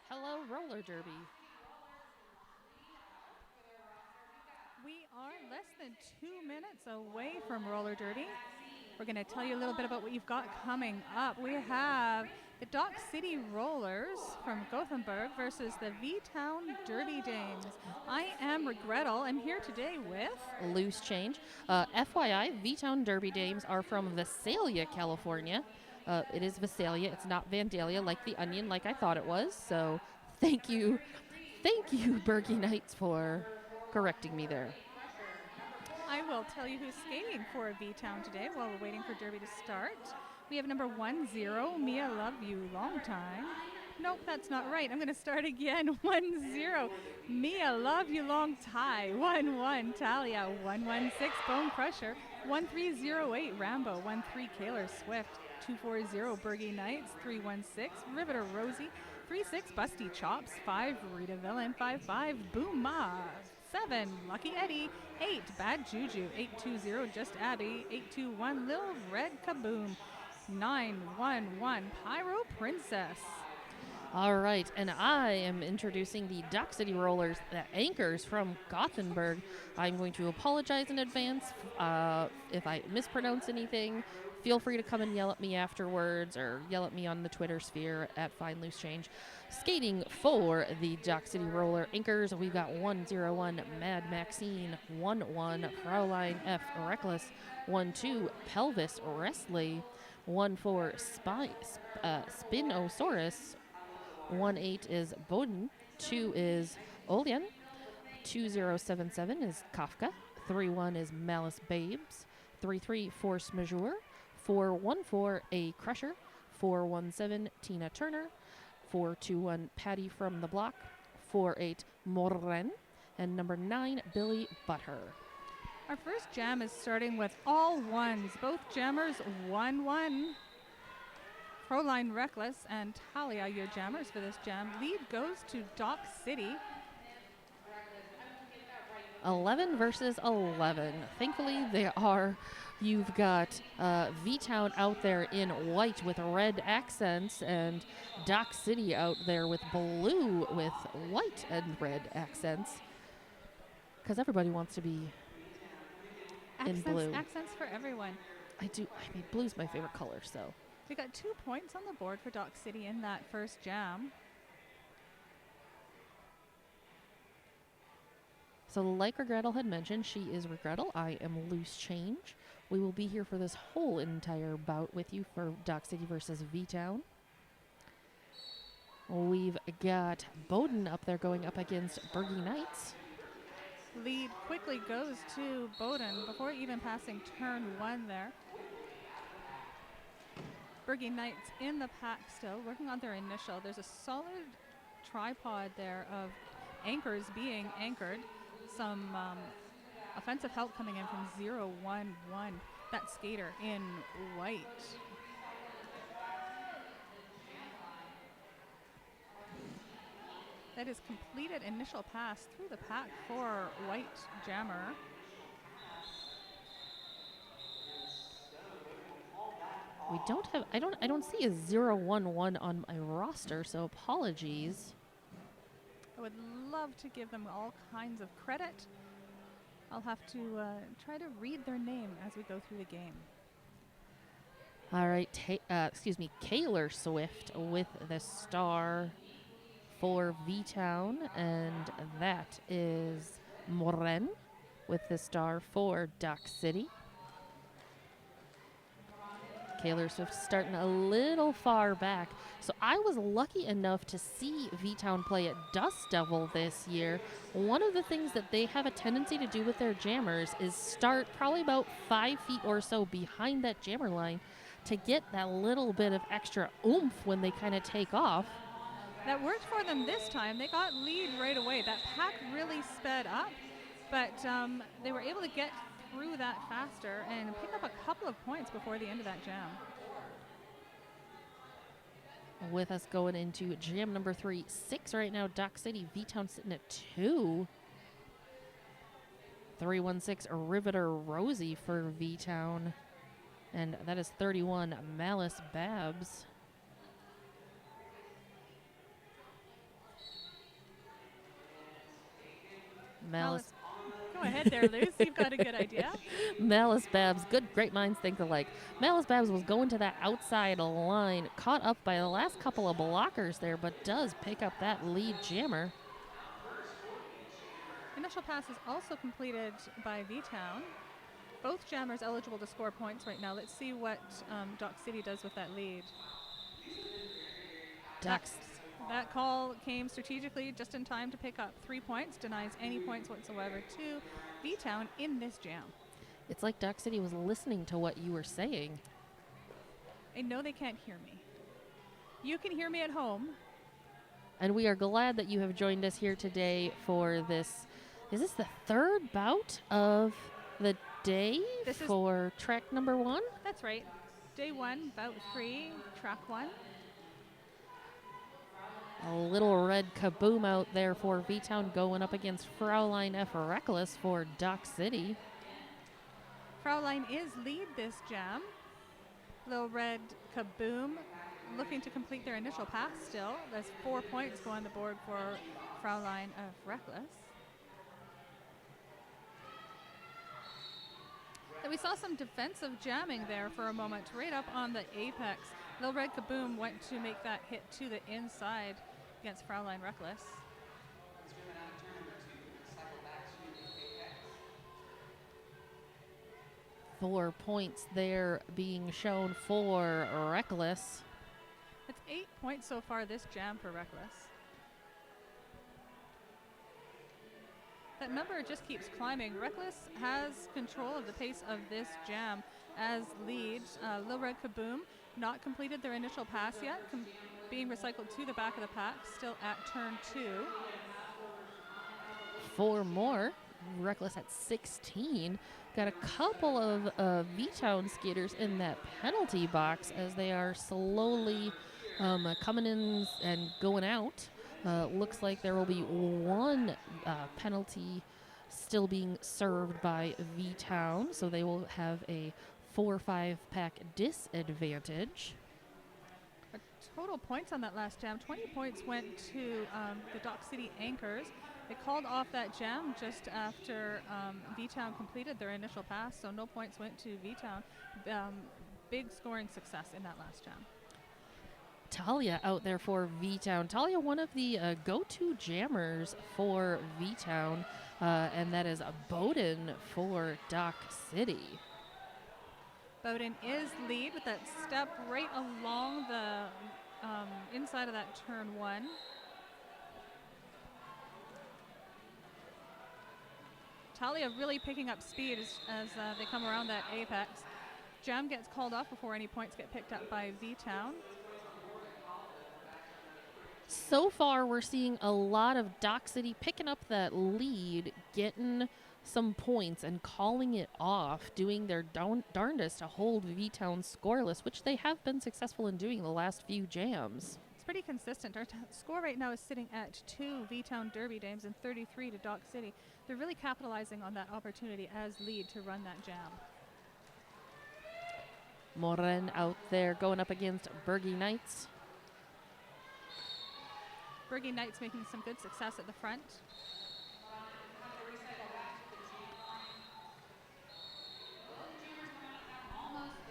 Hello, roller derby. We are less than 2 minutes away from roller derby. We're going to tell you a little bit about what you've got coming up. We have the Dock City Rollers from Gothenburg versus the V-Town Derby Dames. I am Regrettal. I'm here today with Loose change. FYI, V-Town Derby Dames are from Visalia, California. It is Visalia. It's not Vandalia like the Onion, like I thought it was. So thank you, Bergie Knights, for correcting me there. I will tell you who's skating for V-Town today while we're waiting for Derby to start. We have number 10, Mia Love You Long Time. Nope, that's not right. I'm going to start again. 10, Mia Love You Long Tie. 11, Talia. 116, Bone Crusher. 1308, Rambo. 13, Kaler Swift. 240, Bergie Knights. 316, Riveter Rosie. 36, Busty Chops. 5, Rita Villain. 55, Boom Ma. 7, Lucky Eddie. 8, Bad Juju. 820, Just Abby. 821, Lil Red Kaboom. 911, Pyro Princess. All right, and I am introducing the Dock City Rollers, the anchors from Gothenburg. I'm going to apologize in advance if I mispronounce anything. Feel free to come and yell at me afterwards or yell at me on the Twitter sphere at Fine Loose Change. Skating for the Dock City Roller anchors, we've got 101 Mad Maxine, 11 Fraulein F Reckless, 12 Pelvis Wrestley, 14 Spinosaurus, 18 is Boden, 2 is Olyan, 2077 is Kafka, 31 is Malice Babes, 33 Force Majeure, 414 A Crusher, 417 Tina Turner, 421 Patty from the Block, 48 Morren, and number 9 Billy Butter. Our first jam is starting with all ones. Both jammers 1-1. Proline Reckless and Talia, your jammers for this jam. Lead goes to Dock City. 11 versus 11. Thankfully, you've got V-Town out there in white with red accents and Dock City out there with blue with white and red accents. Because everybody wants to be in blue. Accents for everyone. Blue's my favorite color, so. We got 2 points on the board for Dock City in that first jam. So like Regrettal had mentioned, she is Regrettal. I am Loose Change. We will be here for this whole entire bout with you for Dock City versus V-Town. We've got Bowden up there going up against Bergie Knights. Lead quickly goes to Bowden before even passing turn 1 there. Bergie Knights in the pack still, working on their initial. There's a solid tripod there of anchors being anchored. Some offensive help coming in from 011. That skater in white. That is completed initial pass through the pack for white jammer. We don't have, I don't see a 011 on my roster, so apologies. I would love to give them all kinds of credit. I'll have to try to read their name as we go through the game. All right, Kaler Swift with the star for V-Town, and that is Morren with the star for Dock City. Kaler Swift starting a little far back. So I was lucky enough to see V-Town play at Dust Devil this year. One of the things that they have a tendency to do with their jammers is start probably about 5 feet or so behind that jammer line to get that little bit of extra oomph when they kind of take off. That worked for them this time. They got lead right away. That pack really sped up, but they were able to get through that faster and pick up a couple of points before the end of that jam. With us going into jam number 3, 6 right now, Dock City, V-Town sitting at 2. 316 Riveter Rosie for V-Town, and that is 31 Malice Babs. Malice. Go ahead there, Luce. You've got a good idea. Malice Babs, great minds think alike. Malice Babs was going to that outside line, caught up by the last couple of blockers there, but does pick up that lead jammer. Initial pass is also completed by V-Town. Both jammers eligible to score points right now. Let's see what Dock City does with that lead. That call came strategically just in time to pick up 3 points, denies any points whatsoever to V-Town in this jam. It's like Dock City was listening to what you were saying. I know they can't hear me. You can hear me at home. And we are glad that you have joined us here today for this. Is this the third bout of the day for track number 1? That's right. Day 1, bout 3, track 1. A little red kaboom out there for V-Town going up against Fraulein F. Reckless for Dock City. Fraulein is lead this jam. Little red kaboom looking to complete their initial pass still. There's 4 points go on the board for Fraulein F. Reckless. And we saw some defensive jamming there for a moment, right up on the apex. Little red kaboom went to make that hit to the inside against Fraulein Reckless. Four points there being shown for Reckless. It's 8 points so far this jam for Reckless. That number just keeps climbing. Reckless has control of the pace of this jam as lead. Lil Red Kaboom not completed their initial pass yet, being recycled to the back of the pack, still at turn 2. 4 more. Reckless at 16. Got a couple of V-Town skaters in that penalty box as they are slowly coming in and going out. Looks like there will be one penalty still being served by V-Town, so they will have a 4-5 pack disadvantage. Total points on that last jam. 20 points went to the Dock City Anchors. They called off that jam just after V-Town completed their initial pass, so no points went to V-Town. Big scoring success in that last jam. Talia out there for V-Town. Talia, one of the go-to jammers for V-Town, and that is Bowden for Dock City. Bowden is lead with that step right along the inside of that turn 1. Talia really picking up speed as they come around that apex. Jam gets called off before any points get picked up by V-Town. So far, we're seeing a lot of Dock City picking up that lead, getting some points and calling it off, doing their darndest to hold V-Town scoreless, which they have been successful in doing the last few jams. It's pretty consistent. Our score right now is sitting at 2 V-Town Derby Dames and 33 to Dock City. They're really capitalizing on that opportunity as lead to run that jam. Moren out there going up against Bergie Knights. Bergie Knights making some good success at the front.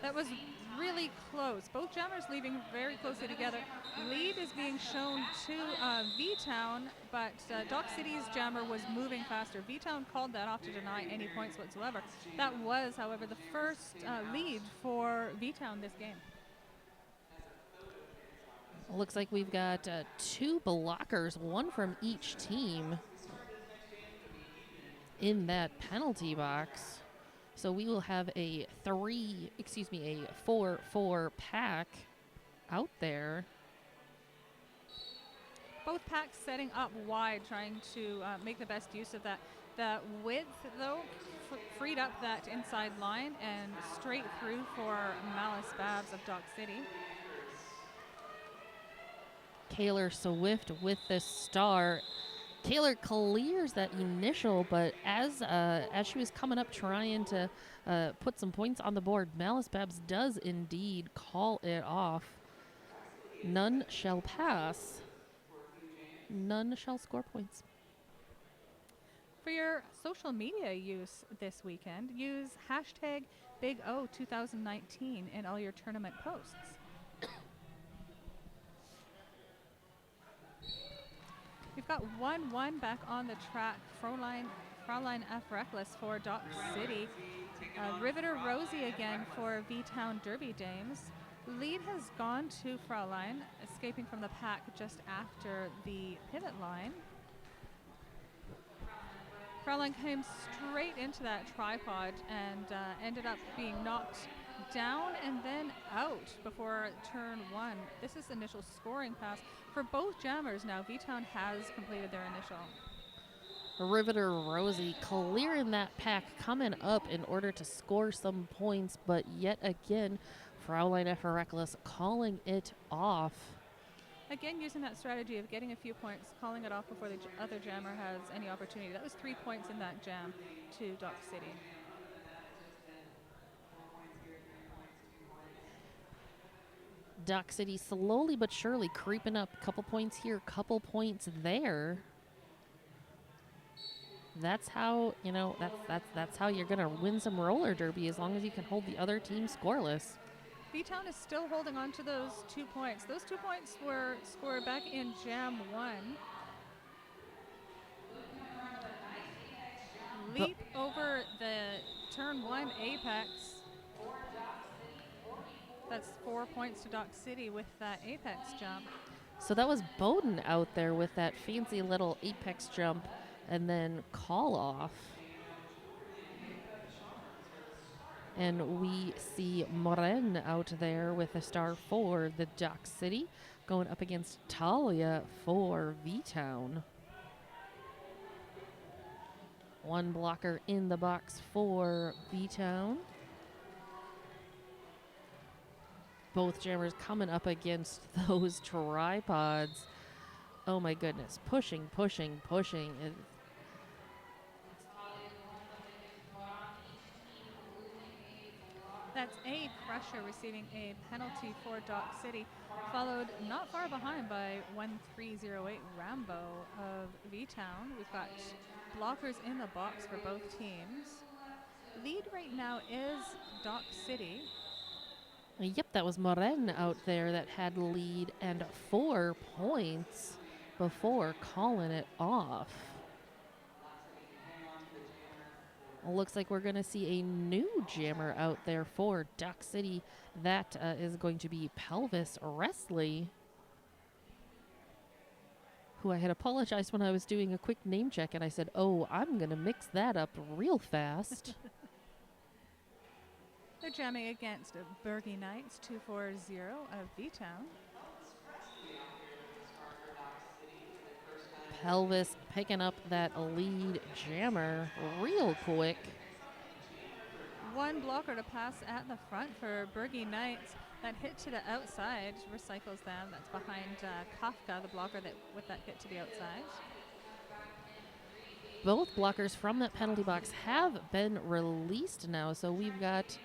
That was really close. Both jammers leaving very closely together. Lead is being shown to V-Town, but Dock City's jammer was moving faster. V-Town called that off to deny any points whatsoever. That was, however, the first lead for V-Town this game. Looks like we've got 2 blockers, one from each team in that penalty box. So we will have a 4-4 pack out there. Both packs setting up wide, trying to make the best use of that. The width, though, freed up that inside line and straight through for Malice Babs of Dock City. Kaylor Swift with the star. Kaylor clears that initial, but as she was coming up trying to put some points on the board, Malice Babs does indeed call it off. None shall pass. None shall score points. For your social media use this weekend, use hashtag BigO2019 in all your tournament posts. We've got 1-1 back on the track. Fraulein F. Reckless for Dock City. Riveter Rosie again for V-Town Derby Dames. Lead has gone to Fraulein, escaping from the pack just after the pivot line. Fraulein came straight into that tripod and ended up being knocked down and then out before turn 1. This is initial scoring pass for both jammers now. V-Town has completed their initial. Riveter Rosie clearing that pack, coming up in order to score some points, but yet again, Fraulein F. Reckless calling it off. Again, using that strategy of getting a few points, calling it off before the other jammer has any opportunity. That was 3 points in that jam to Dock City. Dock City slowly but surely creeping up. Couple points here, couple points there. That's how, you know, that's how you're going to win some roller derby, as long as you can hold the other team scoreless. V-Town is still holding on to those 2 points. Those 2 points were scored back in Jam 1. Leap over the turn 1 apex. That's 4 points to Dock City with that apex jump. So that was Bowden out there with that fancy little apex jump and then call off. And we see Moren out there with a star for the Dock City, going up against Talia for V-Town. One blocker in the box for V-Town. Both jammers coming up against those tripods. Oh my goodness, pushing. That's a Crusher receiving a penalty for Dock City, followed not far behind by 1308 Rambo of V-Town. We've got blockers in the box for both teams. Lead right now is Dock City. Yep, that was Moren out there that had lead and 4 points before calling it off. Looks like we're going to see a new jammer out there for Dock City. That is going to be Pelvis Wrestley, who I had apologized when I was doing a quick name check, and I said, oh, I'm going to mix that up real fast. They're jamming against Bergie Knights 240 of V-Town. Pelvis picking up that lead jammer real quick. One blocker to pass at the front for Bergie Knights. That hit to the outside recycles them. That's behind Kafka, the blocker that with that hit to the outside. Both blockers from that penalty box have been released now, so we've got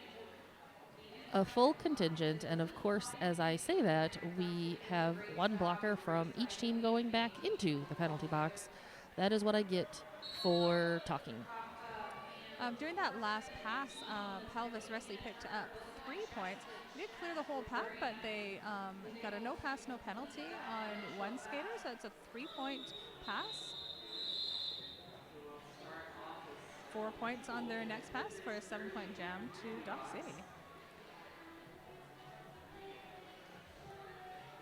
a full contingent, and of course, as I say that, we have one blocker from each team going back into the penalty box. That is what I get for talking. During that last pass, Pelvis Wrestley picked up 3 points. They did clear the whole pack, but they got a no pass, no penalty on one skater, so it's a 3-point pass. 4 points on their next pass for a 7-point jam to Dock City.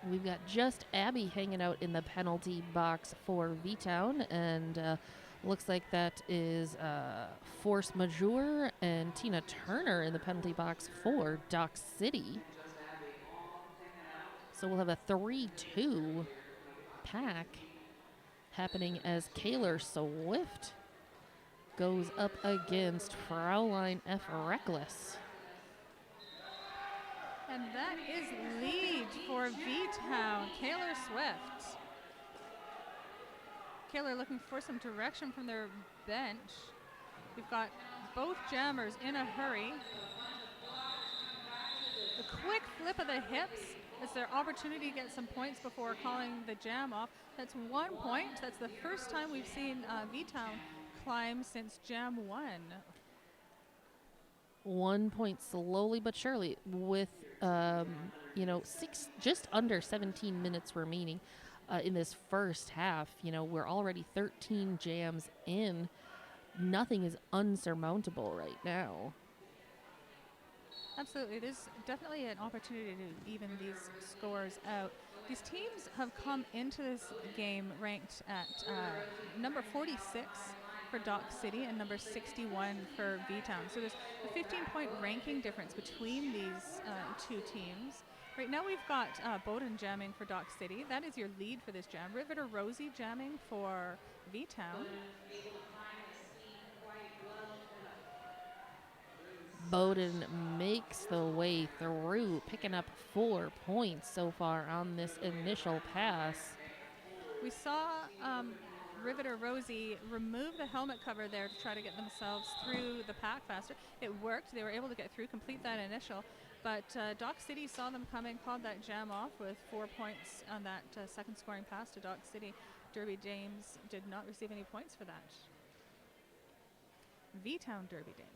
We've got just Abby hanging out in the penalty box for V-Town, and looks like that is Force Majeure and Tina Turner in the penalty box for Dock City. So we'll have a 3-2 pack happening as Kaylor Swift goes up against Fraulein F. Reckless. And that is lead for V-Town, Kaylor Swift. Kaylor looking for some direction from their bench. We've got both jammers in a hurry. The quick flip of the hips is their opportunity to get some points before calling the jam off. That's 1 point. That's the first time we've seen V-Town climb since Jam 1. 1 point slowly but surely with, just under 17 minutes remaining in this first half. We're already 13 jams in. Nothing is unsurmountable right now. Absolutely. There's definitely an opportunity to even these scores out. These teams have come into this game ranked at number 46 for Dock City and number 61 for V-Town. So there's a 15-point ranking difference between these two teams. Right now we've got Bowden jamming for Dock City. That is your lead for this jam. Riveter Rosie jamming for V-Town. Bowden makes the way through, picking up 4 points so far on this initial pass. We saw Riveter Rosie remove the helmet cover there to try to get themselves through the pack faster. It worked. They were able to get through, complete that initial. But Dock City saw them coming, called that jam off with 4 points on that second scoring pass to Dock City. Derby Dames did not receive any points for that. V-Town Derby Dames.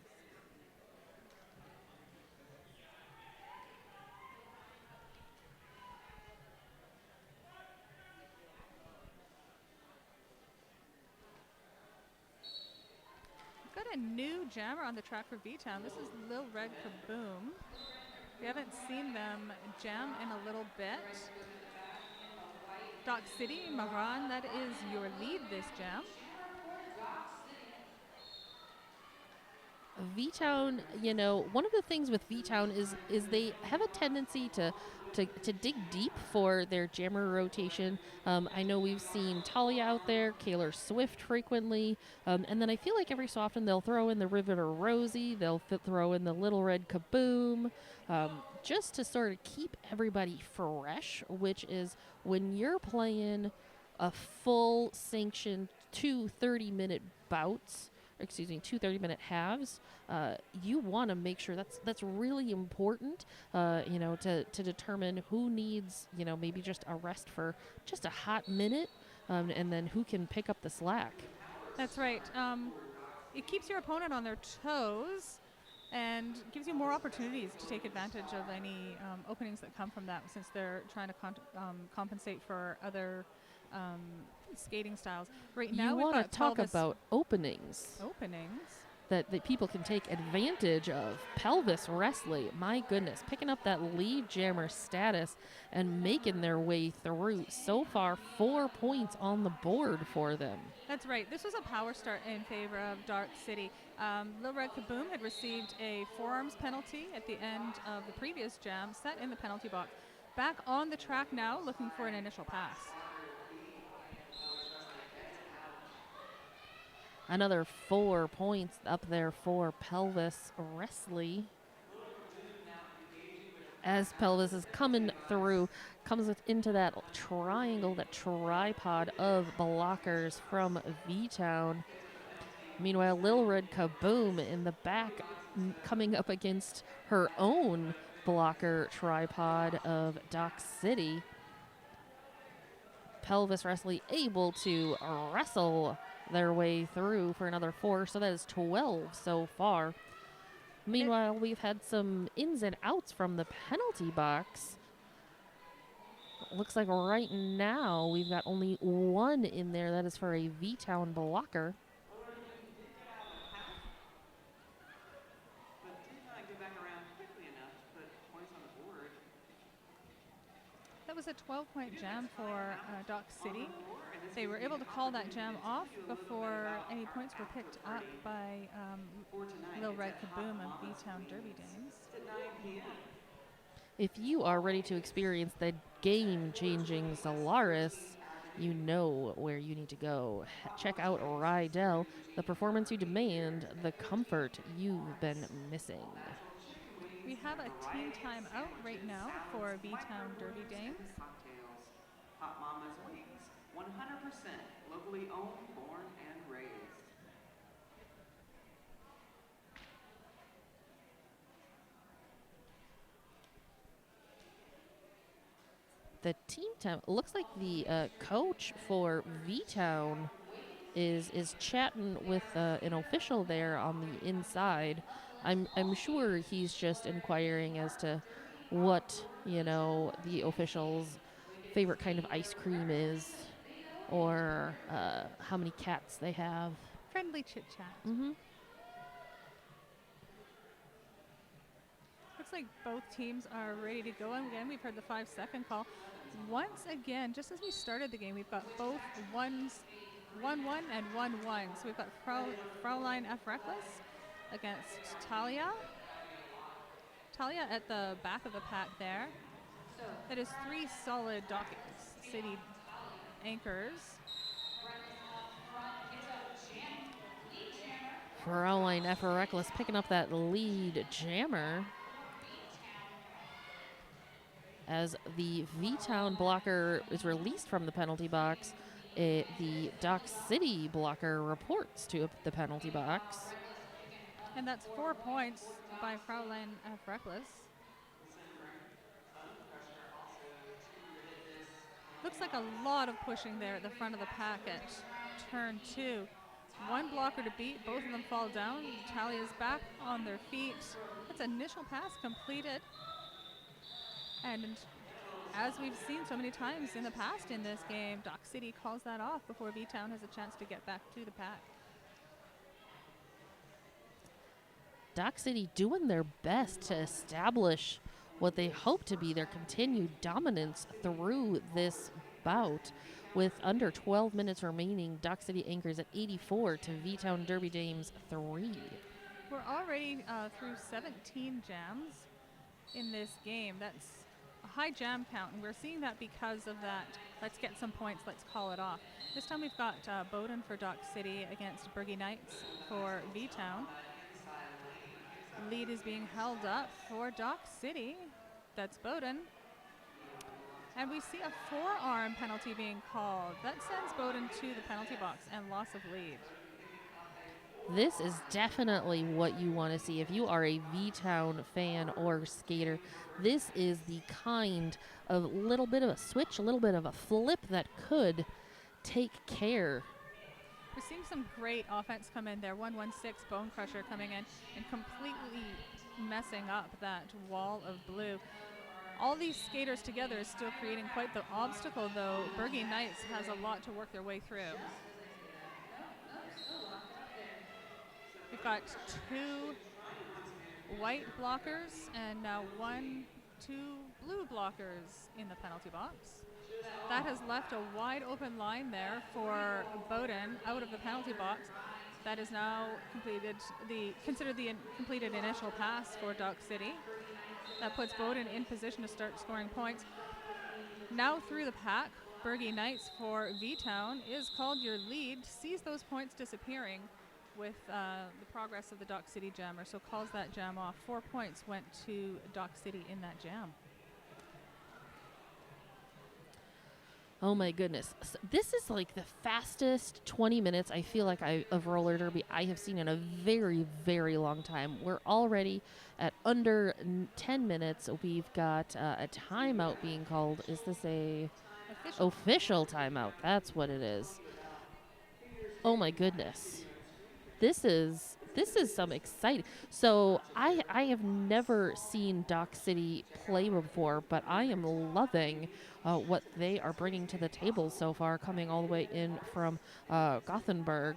Got a new jammer on the track for V-Town. This is Lil Red Kaboom. We haven't seen them jam in a little bit. Dock City, Maran, that is your lead this jam. V-Town, one of the things with V-Town is they have a tendency to dig deep for their jammer rotation. I know we've seen Talia out there, Kaylor Swift frequently, and then I feel like every so often they'll throw in the Riveter Rosie, they'll throw in the Little Red Kaboom, just to sort of keep everybody fresh, which is when you're playing a full sanctioned 2 30-minute bouts, 2 30-minute halves, you want to make sure that's really important, to determine who needs, maybe just a rest for just a hot minute, and then who can pick up the slack. That's right. It keeps your opponent on their toes and gives you more opportunities to take advantage of any openings that come from that, since they're trying to compensate for other skating styles. Right now you we've want to got talk pelvis about openings that people can take advantage of. Pelvis Wrestling, my goodness, picking up that lead jammer status and making their way through. So far, 4 points on the board for them. That's right. This was a power start in favor of Dark City. Lil Red Kaboom had received a forearms penalty at the end of the previous jam, set in the penalty box. Back on the track now, looking for an initial pass. Another 4 points up there for Pelvis Wrestling. As Pelvis is coming through, comes into that triangle, that tripod of blockers from V-Town. Meanwhile, Lil Red Kaboom in the back, coming up against her own blocker tripod of Dock City. Pelvis Wrestling able to wrestle their way through for another 4, so that is 12 so far. Meanwhile, we've had some ins and outs from the penalty box. Looks like right now we've got only 1 in there. That is for a V-Town blocker. That was a 12-point jam for Dock City. They were able to call that jam off before any points were picked up by Lil Red Kaboom of V-Town Derby Dames. If you are ready to experience the game-changing Solaris, you know where you need to go. Check out Rydell, the performance you demand, the comfort you've been missing. We have a team time out right now for V-Town Derby Dames. Hot Mama's Wings, 100% locally owned, born, and raised. The team time looks like the coach for V-Town is chatting with an official there on the inside. I'm sure he's just inquiring as to what the official's favorite kind of ice cream is, or how many cats they have. Friendly chit chat. Mm-hmm. Looks like both teams are ready to go. And again, we've heard the 5-second call. Once again, just as we started the game, we've got both 1-1 and 1-1. So we've got Fraulein F. Reckless against Talia. Talia at the back of the pack there. That is 3 solid Dock City anchors. Fraulein F. Reckless picking up that lead jammer. As the V-Town blocker is released from the penalty box, the Dock City blocker reports to the penalty box. And that's 4 points by Fraulein F. Reckless. Looks like a lot of pushing there at the front of the pack at turn 2. 1 blocker to beat, both of them fall down. Talia's back on their feet. That's initial pass completed. And as we've seen so many times in the past in this game, Dock City calls that off before V-Town has a chance to get back to the pack. Dock City doing their best to establish what they hope to be their continued dominance through this bout. With under 12 minutes remaining, Dock City anchors at 84 to V-Town Derby Dames 3. We're already through 17 jams in this game. That's a high jam count, and we're seeing that because of that. Let's get some points, let's call it off. This time we've got Bowden for Dock City against Bergie Knights for V-Town. Lead is being held up for Dock City. That's Bowden. And we see a forearm penalty being called. That sends Bowden to the penalty box and loss of lead. This is definitely what you want to see. If you are a V-Town fan or skater, this is the kind of little bit of a switch, a little bit of a flip that could take care. We're seeing some great offense come in there. 116 Bone Crusher coming in and completely messing up that wall of blue. All these skaters together is still creating quite the obstacle, though. Bergie Knights has a lot to work their way through. We've got 2 white blockers and now 2 blue blockers in the penalty box. That has left a wide open line there for Bowden out of the penalty box. That is now considered the completed initial pass for Dock City. That puts Bowden in position to start scoring points. Now through the pack, Bergie Knights for V-Town is called your lead, sees those points disappearing with the progress of the Dock City jammer, so calls that jam off. 4 points went to Dock City in that jam. Oh my goodness. This is like the fastest 20 minutes I feel like of roller derby I have seen in a very, very long time. We're already at under 10 minutes. We've got a timeout being called. Is this a official timeout? That's what it is. Oh my goodness. This is some exciting. So I have never seen Dock City play before, but I am loving what they are bringing to the table so far, coming all the way in from Gothenburg.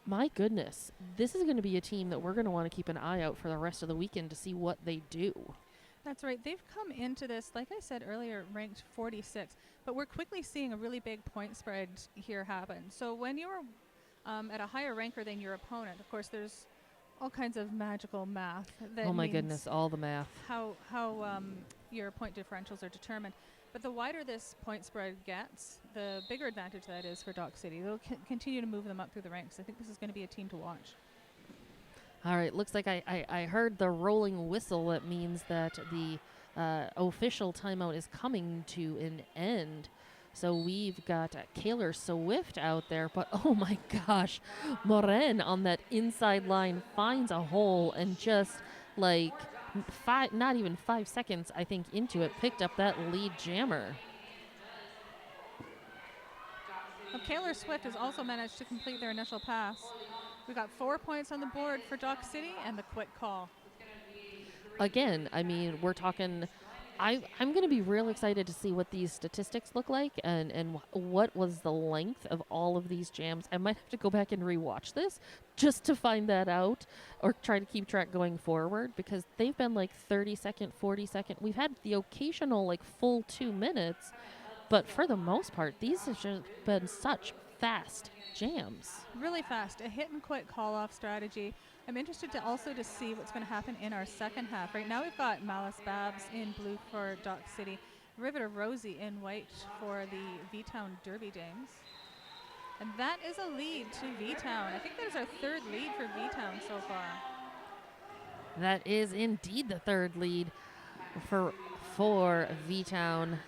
My goodness, this is going to be a team that we're going to want to keep an eye out for the rest of the weekend to see what they do. That's right. They've come into this, like I said earlier, ranked 46, but we're quickly seeing a really big point spread here happen. So when you're at a higher ranker than your opponent, of course, there's all kinds of magical math. That oh my goodness, all the math. How your point differentials are determined. But the wider this point spread gets, the bigger advantage that is for Dock City. They'll continue to move them up through the ranks. I think this is going to be a team to watch. All right, looks like I heard the rolling whistle. That means that the official timeout is coming to an end. So we've got Kaylor Swift out there, but oh my gosh, Moren on that inside line finds a hole and just like not even 5 seconds, I think, into it, picked up that lead jammer. Now, Kaylor Swift has also managed to complete their initial pass. We got 4 points on the board for Dock City and the quick call. Again, I mean, we're talking. I'm going to be real excited to see what these statistics look like and what was the length of all of these jams. I might have to go back and rewatch this just to find that out or try to keep track going forward because they've been like 30-second, 40-second. We've had the occasional like full 2 minutes, but for the most part, these have just been such fast jams. Really fast, a hit and quick call-off strategy. I'm interested to also to see what's going to happen in our second half. Right now we've got Malice Babs in blue for Dock City, Riveter Rosie in white for the V-Town Derby Dames. And that is a lead to V-Town. I think that is our third lead for V-Town so far. That is indeed the third lead for V-Town.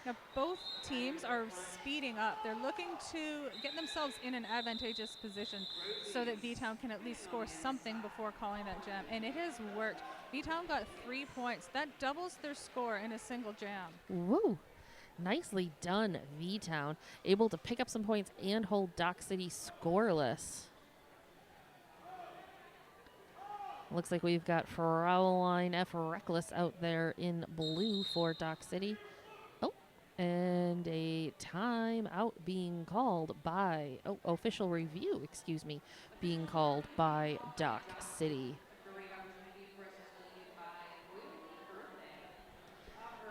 Now both teams are speeding up. They're looking to get themselves in an advantageous position so that V-Town can at least score something before calling that jam. And it has worked. V-Town got 3 points. That doubles their score in a single jam. Woo! Nicely done, V-Town. Able to pick up some points and hold Dock City scoreless. Looks like we've got Fraulein F. Reckless out there in blue for Dock City. And a timeout being called by, official review, excuse me, being called by Dock City.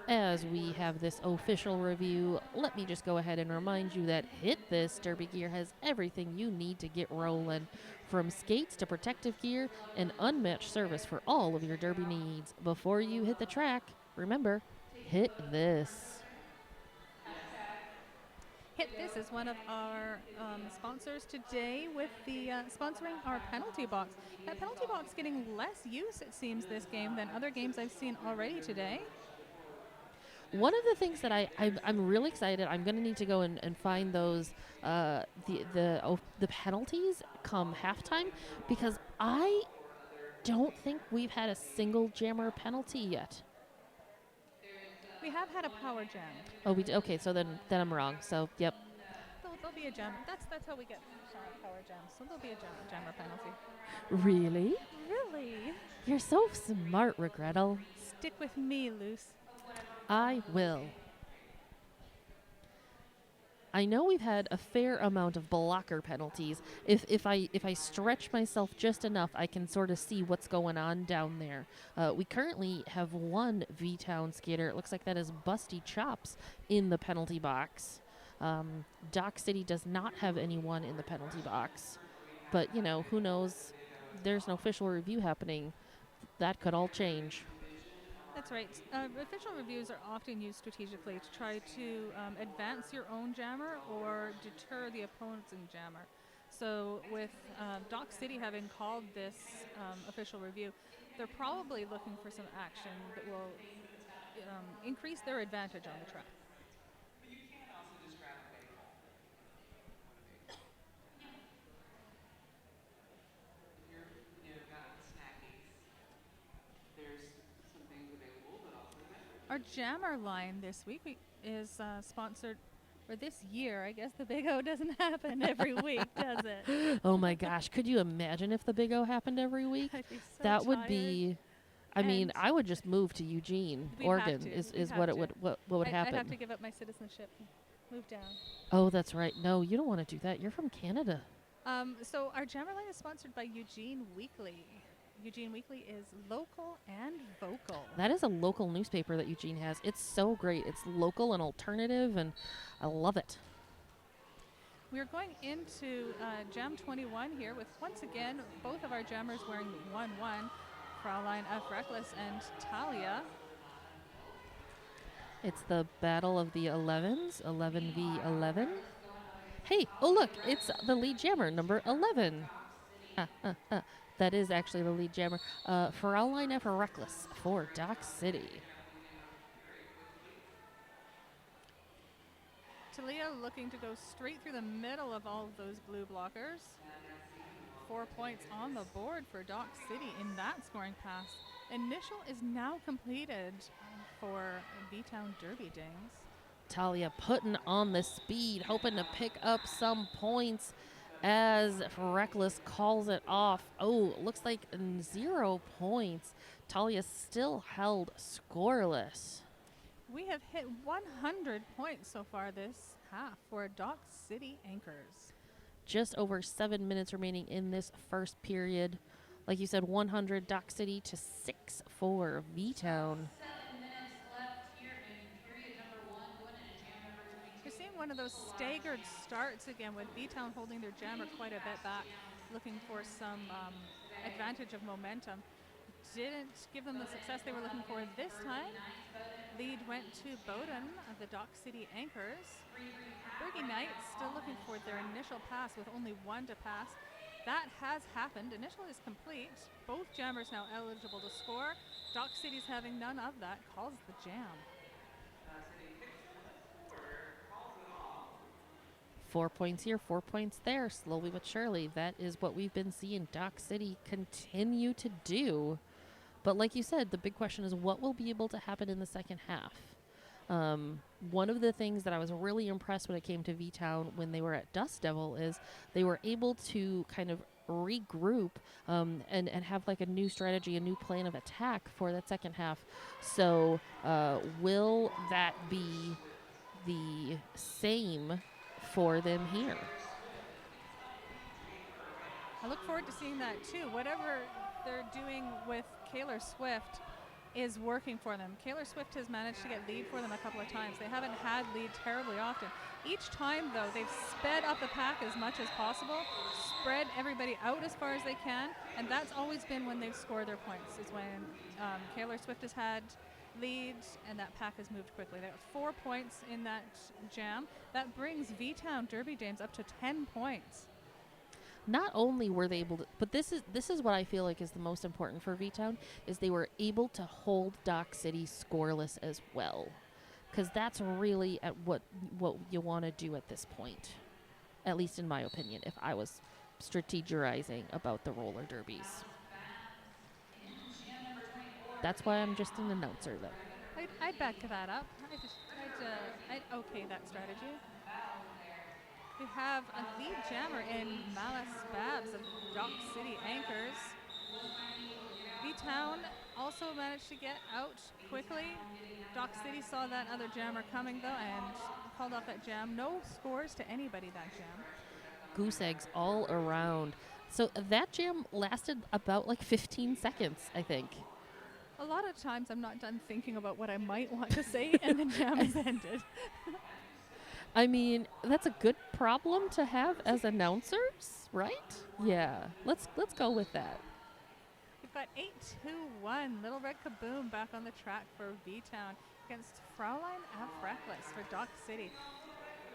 As we have this official review, let me just go ahead and remind you that Hit This Derby Gear has everything you need to get rolling. From skates to protective gear and unmatched service for all of your derby needs. Before you hit the track, remember, hit this. Hit This is one of our sponsors today with the sponsoring our penalty box. That penalty box getting less use, it seems, this game than other games I've seen already today. One of the things that I'm really excited, I'm going to need to go and find those, the penalties come halftime because I don't think we've had a single jammer penalty yet. We have had a power jam. Oh, we did? Okay, so then I'm wrong. So, yep. There'll be a jam. That's how we get power jams. So there'll be a jammer penalty. Really? Really? You're so smart, Regrettal. Stick with me, Luce. I will. I know we've had a fair amount of blocker penalties. If I stretch myself just enough, I can sort of see what's going on down there. We currently have one V-Town skater. It looks like that is Busty Chops in the penalty box. Dock City does not have anyone in the penalty box. But, you know, who knows? There's an official review happening. That could all change. That's right. Official reviews are often used strategically to try to advance your own jammer or deter the opposing jammer. So with Dock City having called this official review, they're probably looking for some action that will increase their advantage on the track. But you can also just grab a bagel. Here, you've got snackies. There's some things available, but also beverages. Our jammer line this week is sponsored, or this year, I guess the Big O doesn't happen every week, does it? Oh my gosh, could you imagine if the Big O happened every week? I'd be so That would tired. be, I mean, I would just move to Eugene, We'd Oregon have to. is We'd what have it would to. what would happen. I'd have to give up my citizenship and move down. Oh, that's right. No, you don't want to do that. You're from Canada. So our jammer line is sponsored by Eugene Weekly. Eugene Weekly is local and vocal. That is a local newspaper that Eugene has. It's so great. It's local and alternative, and I love it. We're going into Jam 21 here with, once again, both of our jammers wearing 1-1, Fraulein F. Reckless and Talia. It's the battle of the 11s, 11v11. Hey, oh look, it's the lead jammer, number 11. That is actually the lead jammer. Fraulein F. Reckless for Dock City. Talia looking to go straight through the middle of all of those blue blockers. 4 points on the board for Dock City in that scoring pass. Initial is now completed for V-Town Derby Dames. Talia putting on the speed, hoping to pick up some points as Reckless calls it off. Oh, looks like 0 points. Talia still held scoreless. We have hit 100 points so far this half for Dock City Anchors. Just over 7 minutes remaining in this first period. Like you said, 100 Dock City to 6 for V-Town. We're seeing one of those staggered starts again with V-Town holding their jammer quite a bit back, looking for some advantage of momentum. Didn't give them the success they were looking for this time. Lead went to Bowden of the Dock City Anchors. Bergie Knights still looking for their initial pass with only one to pass. That has happened. Initial is complete. Both jammers now eligible to score. Dock City's having none of that. Calls the jam. 4 points here, 4 points there, slowly but surely. That is what we've been seeing Dock City continue to do. But like you said, the big question is what will be able to happen in the second half? One of the things that I was really impressed when it came to V-Town when they were at Dust Devil is they were able to kind of regroup and have like a new strategy, a new plan of attack for that second half. So will that be the same for them here? I look forward to seeing that too. Whatever they're doing with Kaylor Swift is working for them. Kaylor Swift has managed to get lead for them a couple of times. They haven't had lead terribly often. Each time, though, they've sped up the pack as much as possible, spread everybody out as far as they can, and that's always been when they've scored their points, is when Kaylor Swift has had lead and that pack has moved quickly. They got 4 points in that jam. That brings V-Town Derby Dames up to 10 points. Not only were they able to, but this is what I feel like is the most important for V-Town, is they were able to hold Dock City scoreless as well. Because that's really at what you want to do at this point. At least in my opinion, if I was strategizing about the roller derbies. That's why I'm just an announcer, though. I'd back that up. I'd okay that strategy. We have a lead jammer in Malice Babs of Dock City Anchors. V-Town also managed to get out quickly. Dock City saw that other jammer coming though and called off that jam. No scores to anybody that jam. Goose eggs all around. So that jam lasted about like 15 seconds, I think. A lot of times I'm not done thinking about what I might want to say and the jam is ended. I mean, that's a good problem to have as announcers, right? Yeah, let's go with that. We've got 8-2-1, Little Red Kaboom back on the track for V-Town against Fraulein F. Reckless for Dock City.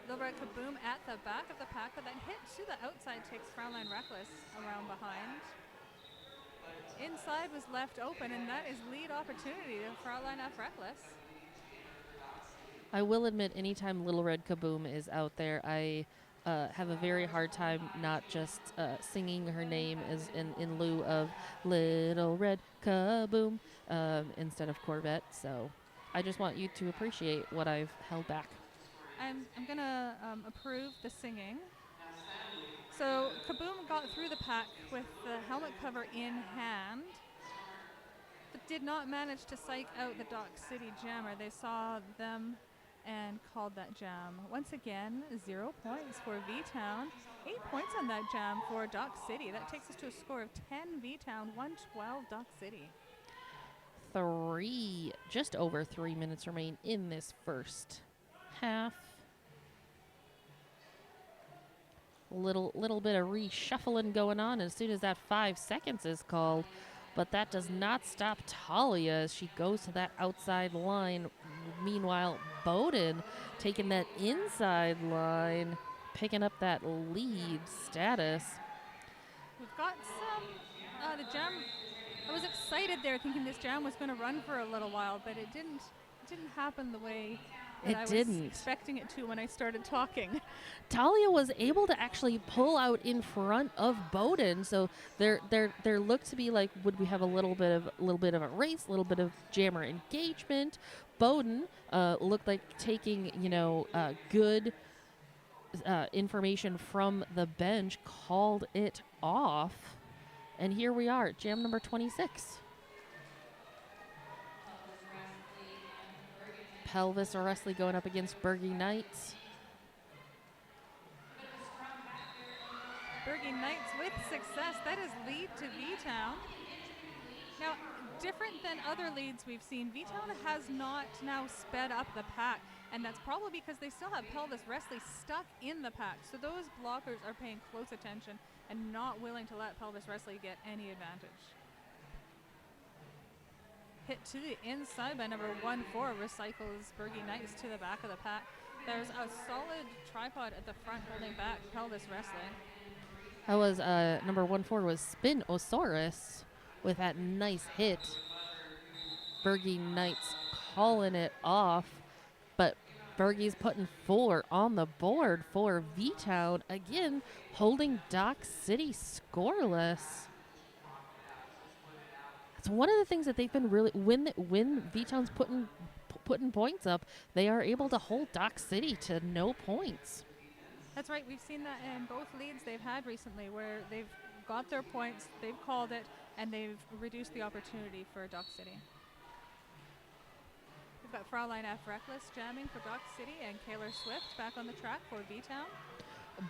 Little Red Kaboom at the back of the pack, but that hit to the outside takes Fraulein Reckless around behind. Inside was left open, and that is lead opportunity to Fraulein F. Reckless. I will admit, anytime Little Red Kaboom is out there, I have a very hard time not just singing her name as in lieu of Little Red Kaboom instead of Corvette. So I just want you to appreciate what I've held back. I'm going to approve the singing. So Kaboom got through the pack with the helmet cover in hand, but did not manage to psych out the Dock City jammer. They saw them and called that jam. Once again, 0 points for V-Town. 8 points on that jam for Dock City. That takes us to a score of 10 V-Town, 112 Dock City. Just over 3 minutes remain in this first half. Little bit of reshuffling going on as soon as that 5 seconds is called. But that does not stop Talia as she goes to that outside line. Meanwhile, Bowden taking that inside line, picking up that lead status. We've got some, the jam, I was excited there thinking this jam was going to run for a little while, but it didn't happen the way but It I was didn't. expecting it to when I started talking. Talia was able to actually pull out in front of Bowden, so there looked to be like, would we have a little bit of a race, a little bit of jammer engagement. Bowden looked like taking good information from the bench, called it off, and here we are, jam number 26. Pelvis Wrestling going up against Bergie Knights. Bergie Knights with success. That is lead to V-Town. Now, different than other leads we've seen, V-Town has not now sped up the pack, and that's probably because they still have Pelvis Wrestling stuck in the pack. So those blockers are paying close attention and not willing to let Pelvis Wrestling get any advantage. Hit to the inside by number 1-4, recycles Bergie Knights to the back of the pack. There's a solid tripod at the front holding back Pelvis Wrestling. That was number 1-4 was Spinosaurus with that nice hit. Bergie Knights calling it off, but Bergie's putting 4 on the board for V-Town, again holding Dock City scoreless. It's one of the things that they've been really, when V-Town's putting points up, they are able to hold Dock City to no points. That's right. We've seen that in both leads they've had recently, where they've got their points, they've called it, and they've reduced the opportunity for Dock City. We've got Fraulein F. Reckless jamming for Dock City and Kaylor Swift back on the track for V-Town.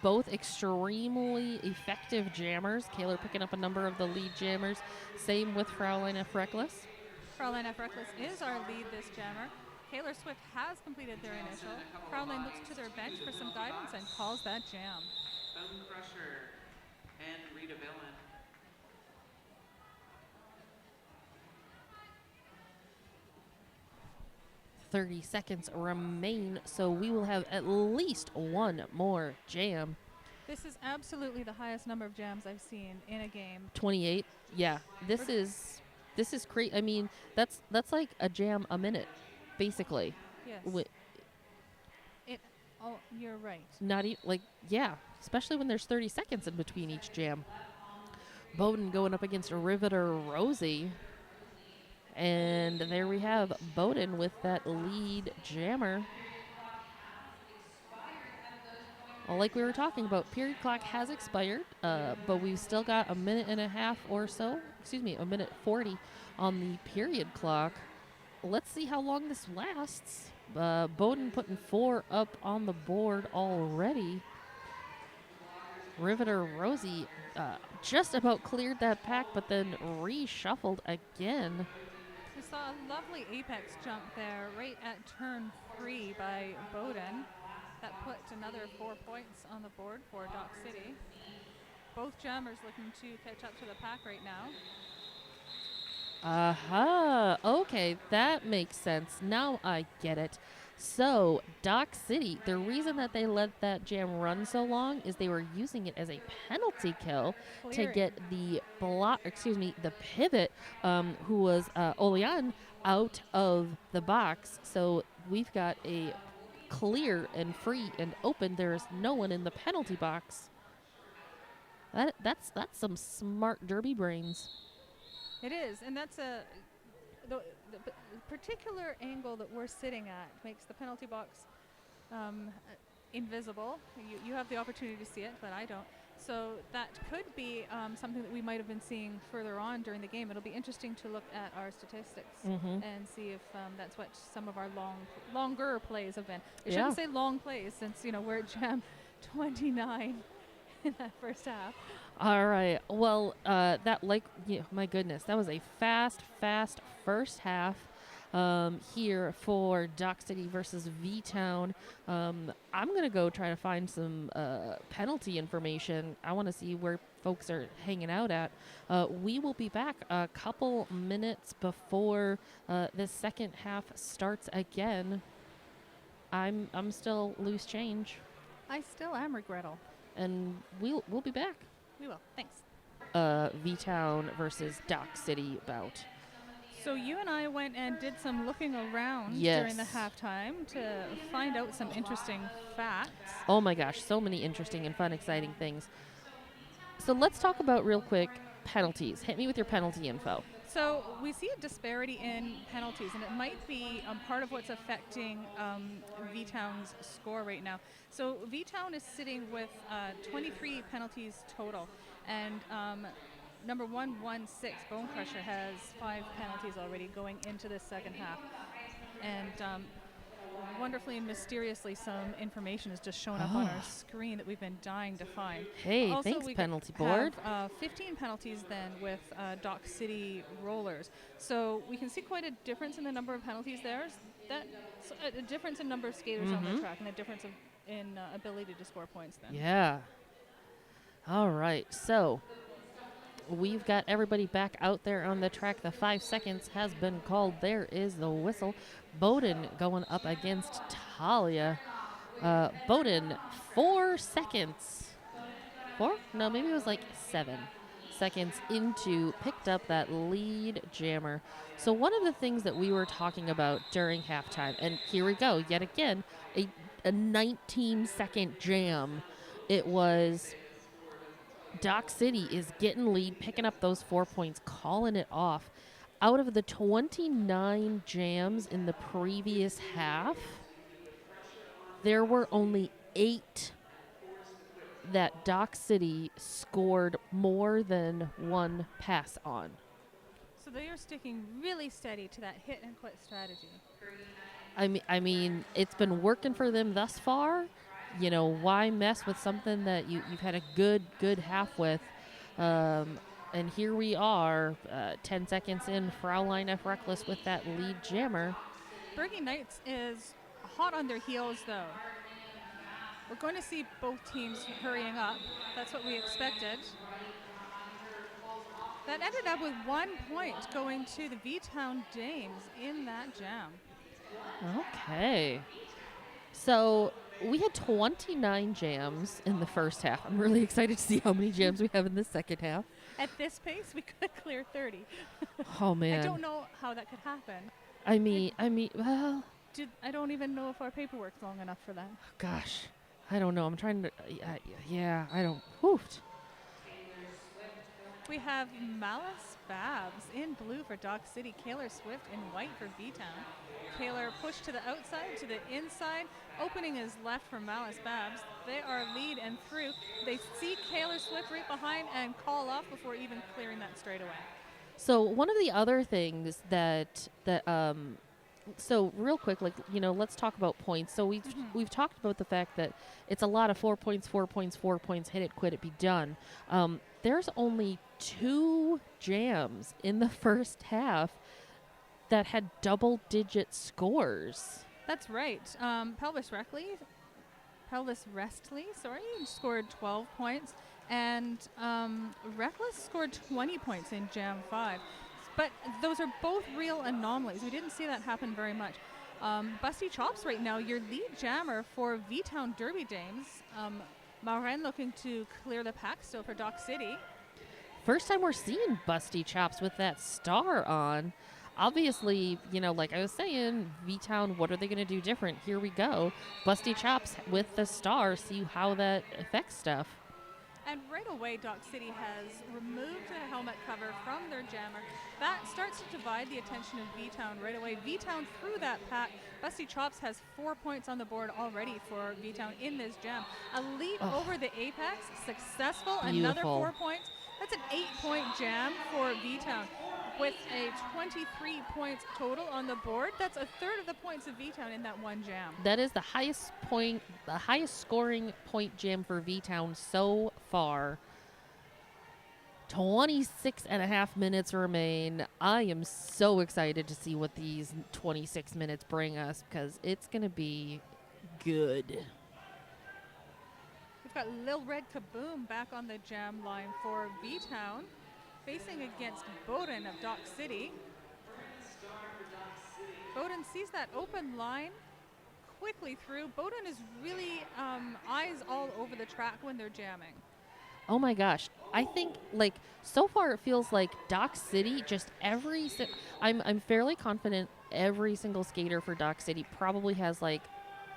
Both extremely effective jammers. Kaylor picking up a number of the lead jammers. Same with Fraulein F. Reckless. Fraulein F. Reckless is our lead this jammer. Kaylor Swift has completed their initial. Fraulein looks to their bench for some guidance and calls that jam. Bone Crusher and Rita Villain. .30 seconds remain, so we will have at least one more jam. This is absolutely the highest number of jams I've seen in a game. 28. Yeah, this is crazy. I mean, that's like a jam a minute, basically. Yes. You're right. Not even yeah, especially when there's 30 seconds in between each jam. Bowden going up against Riveter Rosie. And there we have Bowden with that lead jammer. Well, like we were talking about, period clock has expired, but we've still got a minute and a half or so, a minute 40 on the period clock. Let's see how long this lasts. Bowden putting 4 up on the board already. Riveter Rosie just about cleared that pack, but then reshuffled again. We saw a lovely apex jump there right at turn 3 by Bowden. That put another 4 points on the board for Dock City. Both jammers looking to catch up to the pack right now. Aha, okay, that makes sense. Now I get it. So, Dock City, the reason that they let that jam run so long is they were using it as a penalty kill to get the the pivot, who was Olian, out of the box. So we've got a clear and free and open. There's no one in the penalty box. That's some smart derby brains. It is, and that's the particular angle that we're sitting at makes the penalty box invisible. You have the opportunity to see it, but I don't. So that could be something that we might have been seeing further on during the game. It'll be interesting to look at our statistics and see if that's what some of our longer plays have been. I shouldn't say long plays since we're at jam 29 in that first half. All right. Well, my goodness, that was a fast first half here for Dock City versus V-Town. I'm going to go try to find some penalty information. I want to see where folks are hanging out at. We will be back a couple minutes before the second half starts again. I'm still loose change. I still am regretful. And we'll be back. We will. Thanks. V-Town versus Dock City bout. So you and I went and did some looking around during the Yes. halftime to find out some interesting facts. Oh my gosh, so many interesting and fun, exciting things. So let's talk about real quick penalties. Hit me with your penalty info. So we see a disparity in penalties, and it might be part of what's affecting V-Town's score right now. So V-Town is sitting with 23 penalties total, and number 116, Bone Crusher, has 5 penalties already going into the second half. And wonderfully and mysteriously, some information has just shown up on our screen that we've been dying to find. Hey, Also, thanks, we penalty board. have 15 penalties then with Dock City Rollers. So we can see quite a difference in the number of penalties there. A difference in number of skaters on the track, and a difference in ability to score points then. Yeah. All right, so we've got everybody back out there on the track. The 5 seconds has been called. There is the whistle. Bowden going up against Talia. Bowden, 4 seconds. 4? No, maybe it was like 7 seconds into, picked up that lead jammer. So one of the things that we were talking about during halftime, and here we go, yet again, a 19-second jam. It was Dock City is getting lead, picking up those 4 points, calling it off. Out of the 29 jams in the previous half, there were only 8 that Dock City scored more than 1 pass on. So they are sticking really steady to that hit and quit strategy. I mean, it's been working for them thus far. You know, why mess with something that you've had a good half with? And here we are, 10 seconds in, Fraulein F. Reckless with that lead jammer. Bergie Knights is hot on their heels, though. We're going to see both teams hurrying up. That's what we expected. That ended up with 1 point going to the V-Town Dames in that jam. Okay. So we had 29 jams in the first half. I'm really excited to see how many jams we have in the second half. At this pace, we could clear 30. Oh, man. I don't know how that could happen. Well, I don't even know if our paperwork's long enough for that. gosh, I don't know. I'm trying to, I don't, whoofed. We have Malice Babs in blue for Dock City, Kaylor Swift in white for V-Town. Kaylor pushed to the outside, to the inside. Opening is left for Malice Babs. They are lead and through. They see Kaylor Swift right behind and call off before even clearing that straight away. So one of the other things so real quick, let's talk about points. So we've talked about the fact that it's a lot of 4 points, 4 points, 4 points, hit it, quit it, be done. There's only 2 jams in the first half that had double-digit scores. That's right. Pelvis Restley, scored 12 points, and Reckless scored 20 points in Jam 5. But those are both real anomalies. We didn't see that happen very much. Busty Chops right now, your lead jammer for V-Town Derby Dames. Maureen looking to clear the pack still for Dock City. First time we're seeing Busty Chops with that star on. Obviously, like I was saying, V-Town, what are they going to do different? Here we go. Busty Chops with the star, see how that affects stuff. And right away, Dock City has removed the helmet cover from their jammer. That starts to divide the attention of V-Town right away. V-Town through that pack. Busty Chops has 4 points on the board already for V-Town in this jam. A leap over the apex, successful. Beautiful. Another 4 points. That's an 8-point jam for V-Town. With a 23 points total on the board, that's a third of the points of V-Town in that one jam. That is the highest scoring point jam for V-Town so far. 26 and a half minutes remain. I am so excited to see what these 26 minutes bring us because it's going to be good. We've got Lil Red Kaboom back on the jam line for V-Town, facing against Bowden of Dock City. Bowden sees that open line quickly through. Bowden is really eyes all over the track when they're jamming. Oh my gosh. I think like so far it feels like Dock City just I'm fairly confident every single skater for Dock City probably has like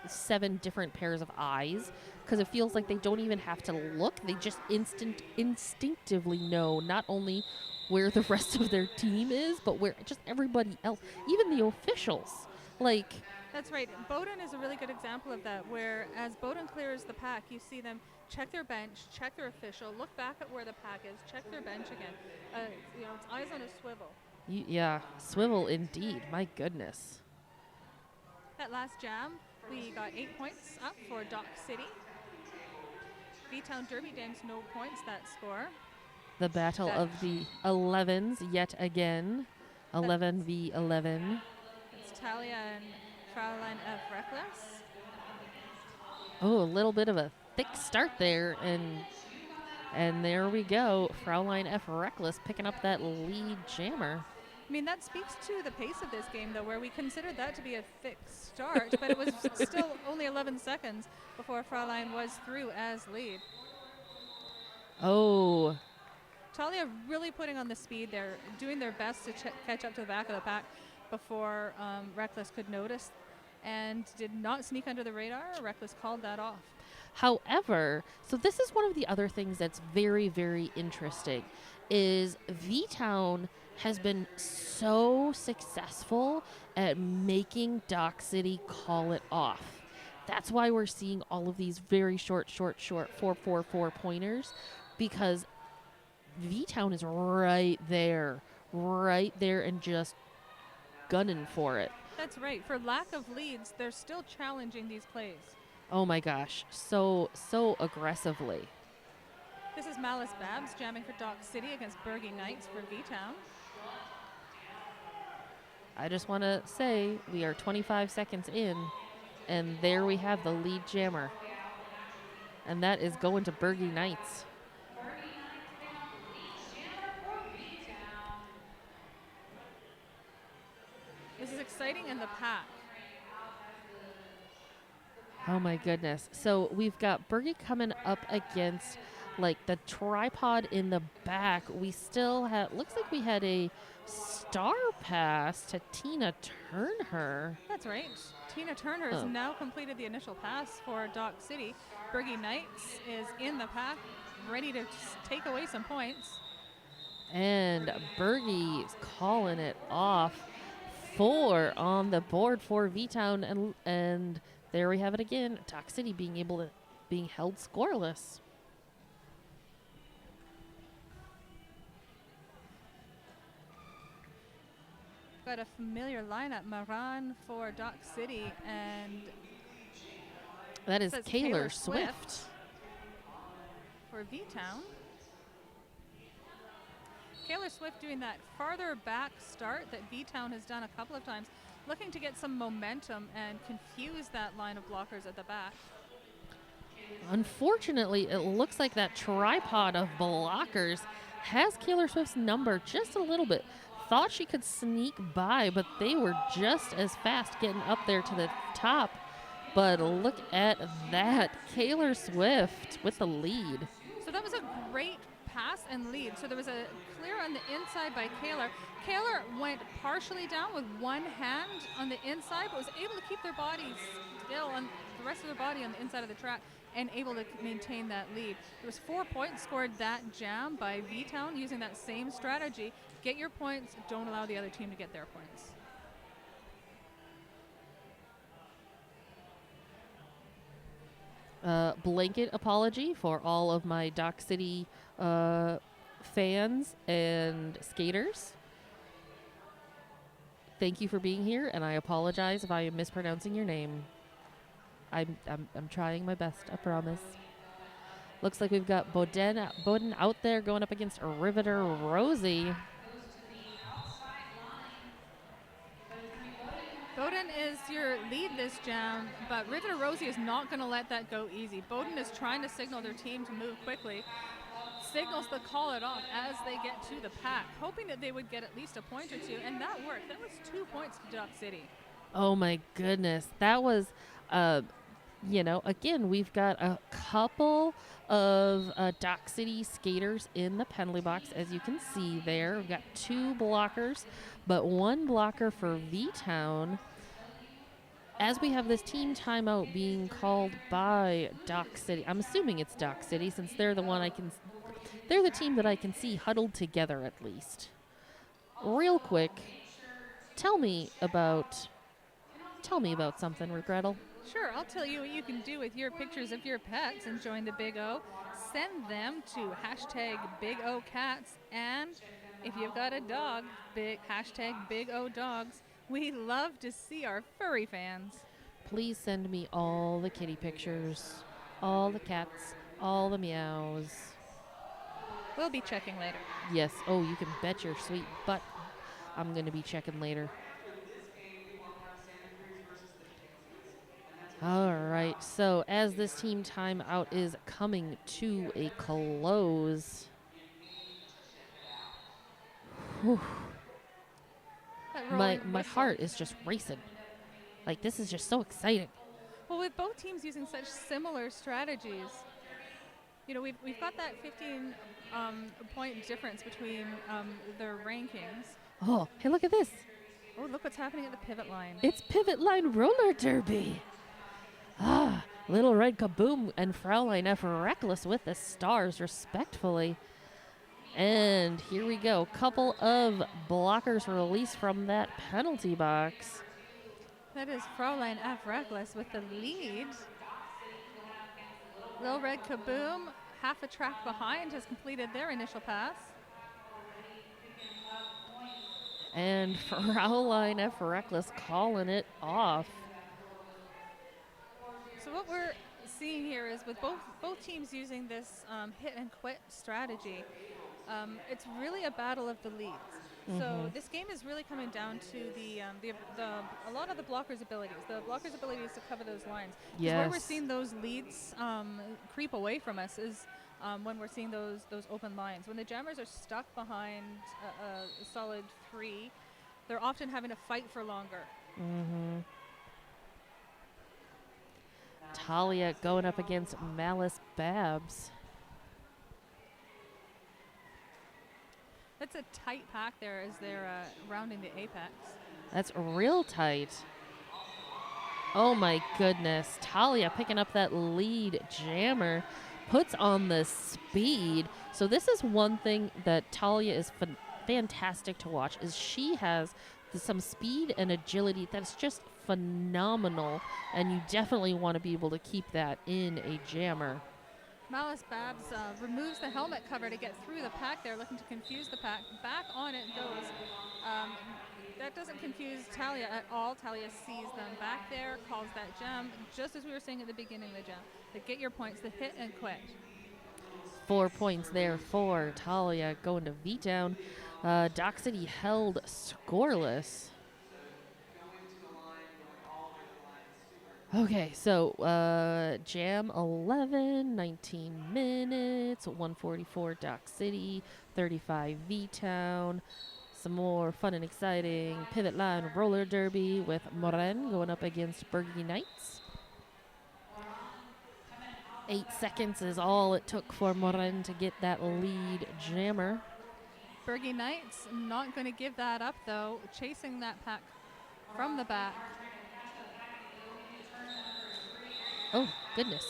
7 different pairs of eyes because it feels like they don't even have to look. They just instinctively know not only where the rest of their team is, but where just everybody else, even the officials. Like, That's right. Bowdoin is a really good example of that, where as Bowdoin clears the pack, you see them check their bench, check their official, look back at where the pack is, check their bench again. It's eyes on a swivel. yeah, swivel indeed. My goodness. That last jam, we got 8 points up for Dock City. V-Town Derby Dames, no points, that score. The battle of the 11s yet again. 11 v 11. It's Talia and Fraulein F. Reckless. Oh, a little bit of a thick start there, and there we go. Fraulein F. Reckless picking up that lead jammer. I mean, that speaks to the pace of this game, though, where we considered that to be a thick start, but it was still only 11 seconds before Fraulein was through as lead. Oh, Talia really putting on the speed there, doing their best to catch up to the back of the pack before Reckless could notice, and did not sneak under the radar. Reckless called that off. however, so this is one of the other things that's very, very interesting, is V-Town has been so successful at making Dock City call it off. That's why we're seeing all of these very short 4-4-4 pointers, because V-Town is right there and just gunning for it. That's right. For lack of leads, they're still challenging these plays. Oh my gosh, so aggressively. This is Malice Babs jamming for Dock City against Bergie Knights for V-Town. I just want to say we are 25 seconds in, and there we have the lead jammer. And that is going to Bergie Knights. This is exciting in the pack. Oh my goodness. So we've got Bergie coming up against like the tripod in the back. We still have, looks like we had a star pass to Tina Turner. That's right. Tina Turner has now completed the initial pass for Dock City. Bergie Knights is in the pack, ready to take away some points. And Bergie's calling it off. 4 on the board for V-Town, and there we have it again. Dock City being held scoreless. Got a familiar lineup. Maran for Dock City, and that is says Taylor Swift for V-Town. Taylor Swift doing that farther back start that V-Town has done a couple of times, looking to get some momentum and confuse that line of blockers at the back. Unfortunately, it looks like that tripod of blockers has Taylor Swift's number just a little bit. Thought she could sneak by, but they were just as fast getting up there to the top. But look at that. Taylor Swift with the lead. So that was a great pass and lead. So there was a clear on the inside by Kaylor. Kaylor went partially down with one hand on the inside, but was able to keep their bodies still on the rest of their body on the inside of the track and able to maintain that lead. There was 4 points scored that jam by V-Town using that same strategy. Get your points, don't allow the other team to get their points. Blanket apology for all of my Dock City fans and skaters. Thank you for being here, and I apologize if I am mispronouncing your name. I'm trying my best, I promise. Looks like we've got Bowden out there going up against Riveter Rosie. Bowden is your lead this jam, but Riveter Rosie is not going to let that go easy. Bowden is trying to signal their team to move quickly. Signals the call it off as they get to the pack, hoping that they would get at least a point or two, and that worked. That was 2 points to Dock City. Oh my goodness. That was you know, again, we've got a couple of Dock City skaters in the penalty box, as you can see there. We've got 2 blockers, but 1 blocker for V-Town. As we have this team timeout being called by Dock City, I'm assuming it's Dock City since they're they're the team that I can see huddled together at least. Real quick, tell me about something, Regrettal. Sure, I'll tell you what you can do with your pictures of your pets enjoying the Big O. Send them to hashtag Big O Cats, and if you've got a dog, hashtag Big O Dogs. We love to see our furry fans. Please send me all the kitty pictures, all the cats, all the meows. We'll be checking later. Yes, oh, you can bet your sweet butt I'm going to be checking later. All right, so as this team timeout is coming to a close. Whew. My heart is just racing. Like, this is just so exciting. Well, with both teams using such similar strategies, you know, we've got that 15 point difference between their rankings. Oh, hey, look at this. Oh, look what's happening at the pivot line. It's pivot line roller derby. Ah, Little Red Kaboom and Fraulein F. Reckless with the stars, respectfully. And here we go. Couple of blockers released from that penalty box. That is Fraulein F. Reckless with the lead. Little Red Kaboom, half a track behind, has completed their initial pass. And Fraulein F. Reckless calling it off. So what we're seeing here is with both teams using this hit and quit strategy, it's really a battle of the leads. So this game is really coming down to a lot of the blockers' abilities. The blockers' abilities to cover those lines. Yes. Where we're seeing those leads creep away from us is when we're seeing those open lines. When the jammers are stuck behind a solid 3, they're often having to fight for longer. Talia going up against Malice Babs. That's a tight pack there as they're rounding the apex. That's real tight. Oh my goodness. Talia picking up that lead jammer. Puts on the speed. So this is one thing that Talia is fantastic to watch, is she has some speed and agility that's just phenomenal, and you definitely want to be able to keep that in a jammer. Malice Babs removes the helmet cover to get through the pack there, looking to confuse the pack. Back on it goes. That doesn't confuse Talia at all. Talia sees them back there, calls that jam, just as we were saying at the beginning of the jam. To get your points, the hit and quit. 4 points there for Talia going to V-Town. Dock City held scoreless. Okay, so Jam 11, 19 minutes, 144 Dock City, 35 V-Town. Some more fun and exciting pivot line roller derby with Moren going up against Bergie Knights. 8 seconds is all it took for Moren to get that lead jammer. Bergie Knights not going to give that up, though, chasing that pack from the back. Oh, goodness.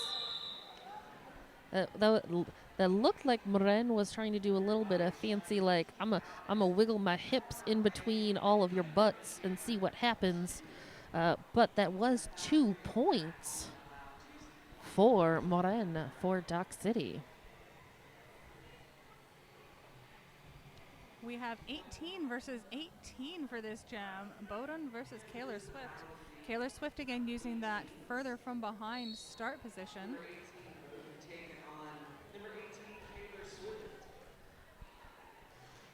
That looked like Moren was trying to do a little bit of fancy, like, I'm a wiggle my hips in between all of your butts and see what happens. But that was 2 points for Moren for Dock City. We have 18 versus 18 for this jam. Bowden versus Kaylor Swift. Kaylor Swift again using that further from behind start position.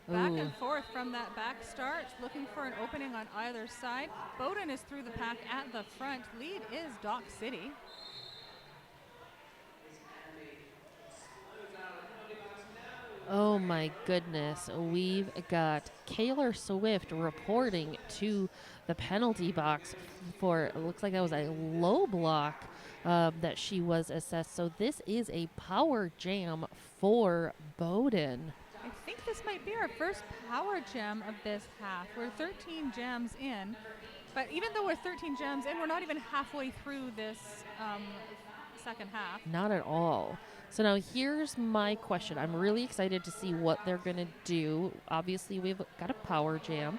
Back and forth from that back start, looking for an opening on either side. Bowden is through the pack at the front. Lead is Dock City. Oh my goodness. We've got Kaylor Swift reporting to the penalty box for, it looks like that was a low block that she was assessed. So this is a power jam for Bowdoin. I think this might be our first power jam of this half. We're 13 jams in, but even though we're 13 jams in, we're not even halfway through this second half. Not at all. So now here's my question. I'm really excited to see what they're going to do. Obviously, we've got a power jam.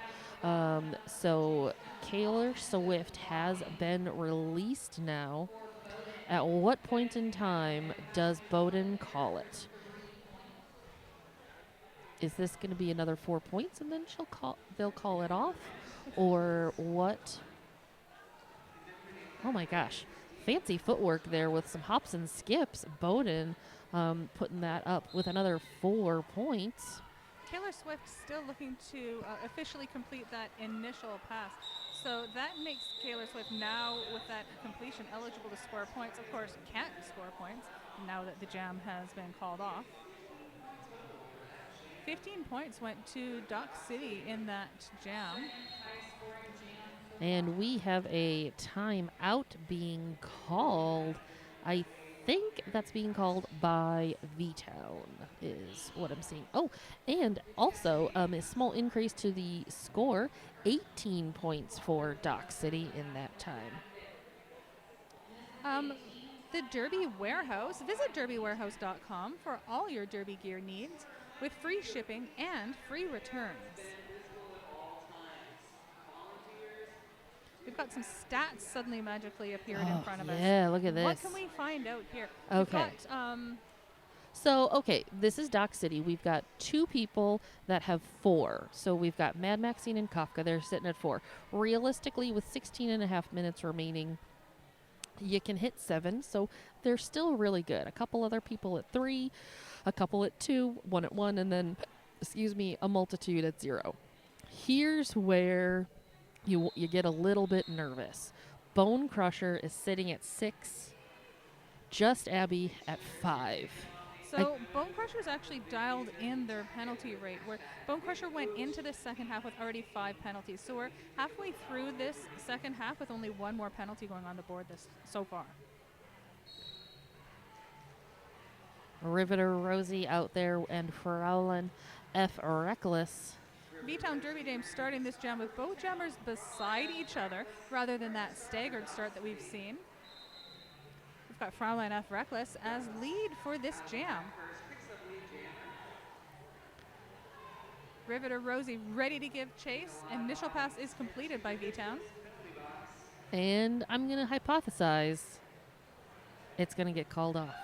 So Kaylor Swift has been released now. At what point in time does Bowdoin call it? Is this going to be another 4 points and then they'll call it off? Or what? Oh my gosh. Fancy footwork there with some hops and skips. Bowdoin putting that up with another 4 points. Kaylor Swift still looking to officially complete that initial pass. So that makes Kaylor Swift now, with that completion, eligible to score points. Of course, can't score points now that the jam has been called off. 15 points went to Dock City in that jam. And we have a timeout being called. I think that's being called by V-Town is what I'm seeing. Oh, and also a small increase to the score, 18 points for Dock City in that time. The Derby Warehouse. Visit derbywarehouse.com for all your Derby gear needs with free shipping and free returns. We've got some stats suddenly magically appeared in front of us. Yeah, look at this. What can we find out here? Okay. Okay, this is Dock City. We've got 2 people that have 4. So we've got Mad Maxine and Kafka. They're sitting at 4. Realistically, with 16 and a half minutes remaining, you can hit 7. So they're still really good. A couple other people at 3, a couple at 2, 1 at 1, and then, a multitude at 0. Here's where you get a little bit nervous. Bone Crusher is sitting at 6. Just Abby at 5. So Bone Crusher's actually dialed in their penalty rate, where Bone Crusher went into the second half with already 5 penalties. So we're halfway through this second half with only 1 more penalty going on the board so far. Riveter Rosie out there and Fraulein F. Reckless. V-Town Derby Dame starting this jam with both jammers beside each other rather than that staggered start that we've seen. We've got Fraulein F. Reckless as lead for this jam. Riveter Rosie ready to give chase. Initial pass is completed by V-Town. And I'm going to hypothesize it's going to get called off.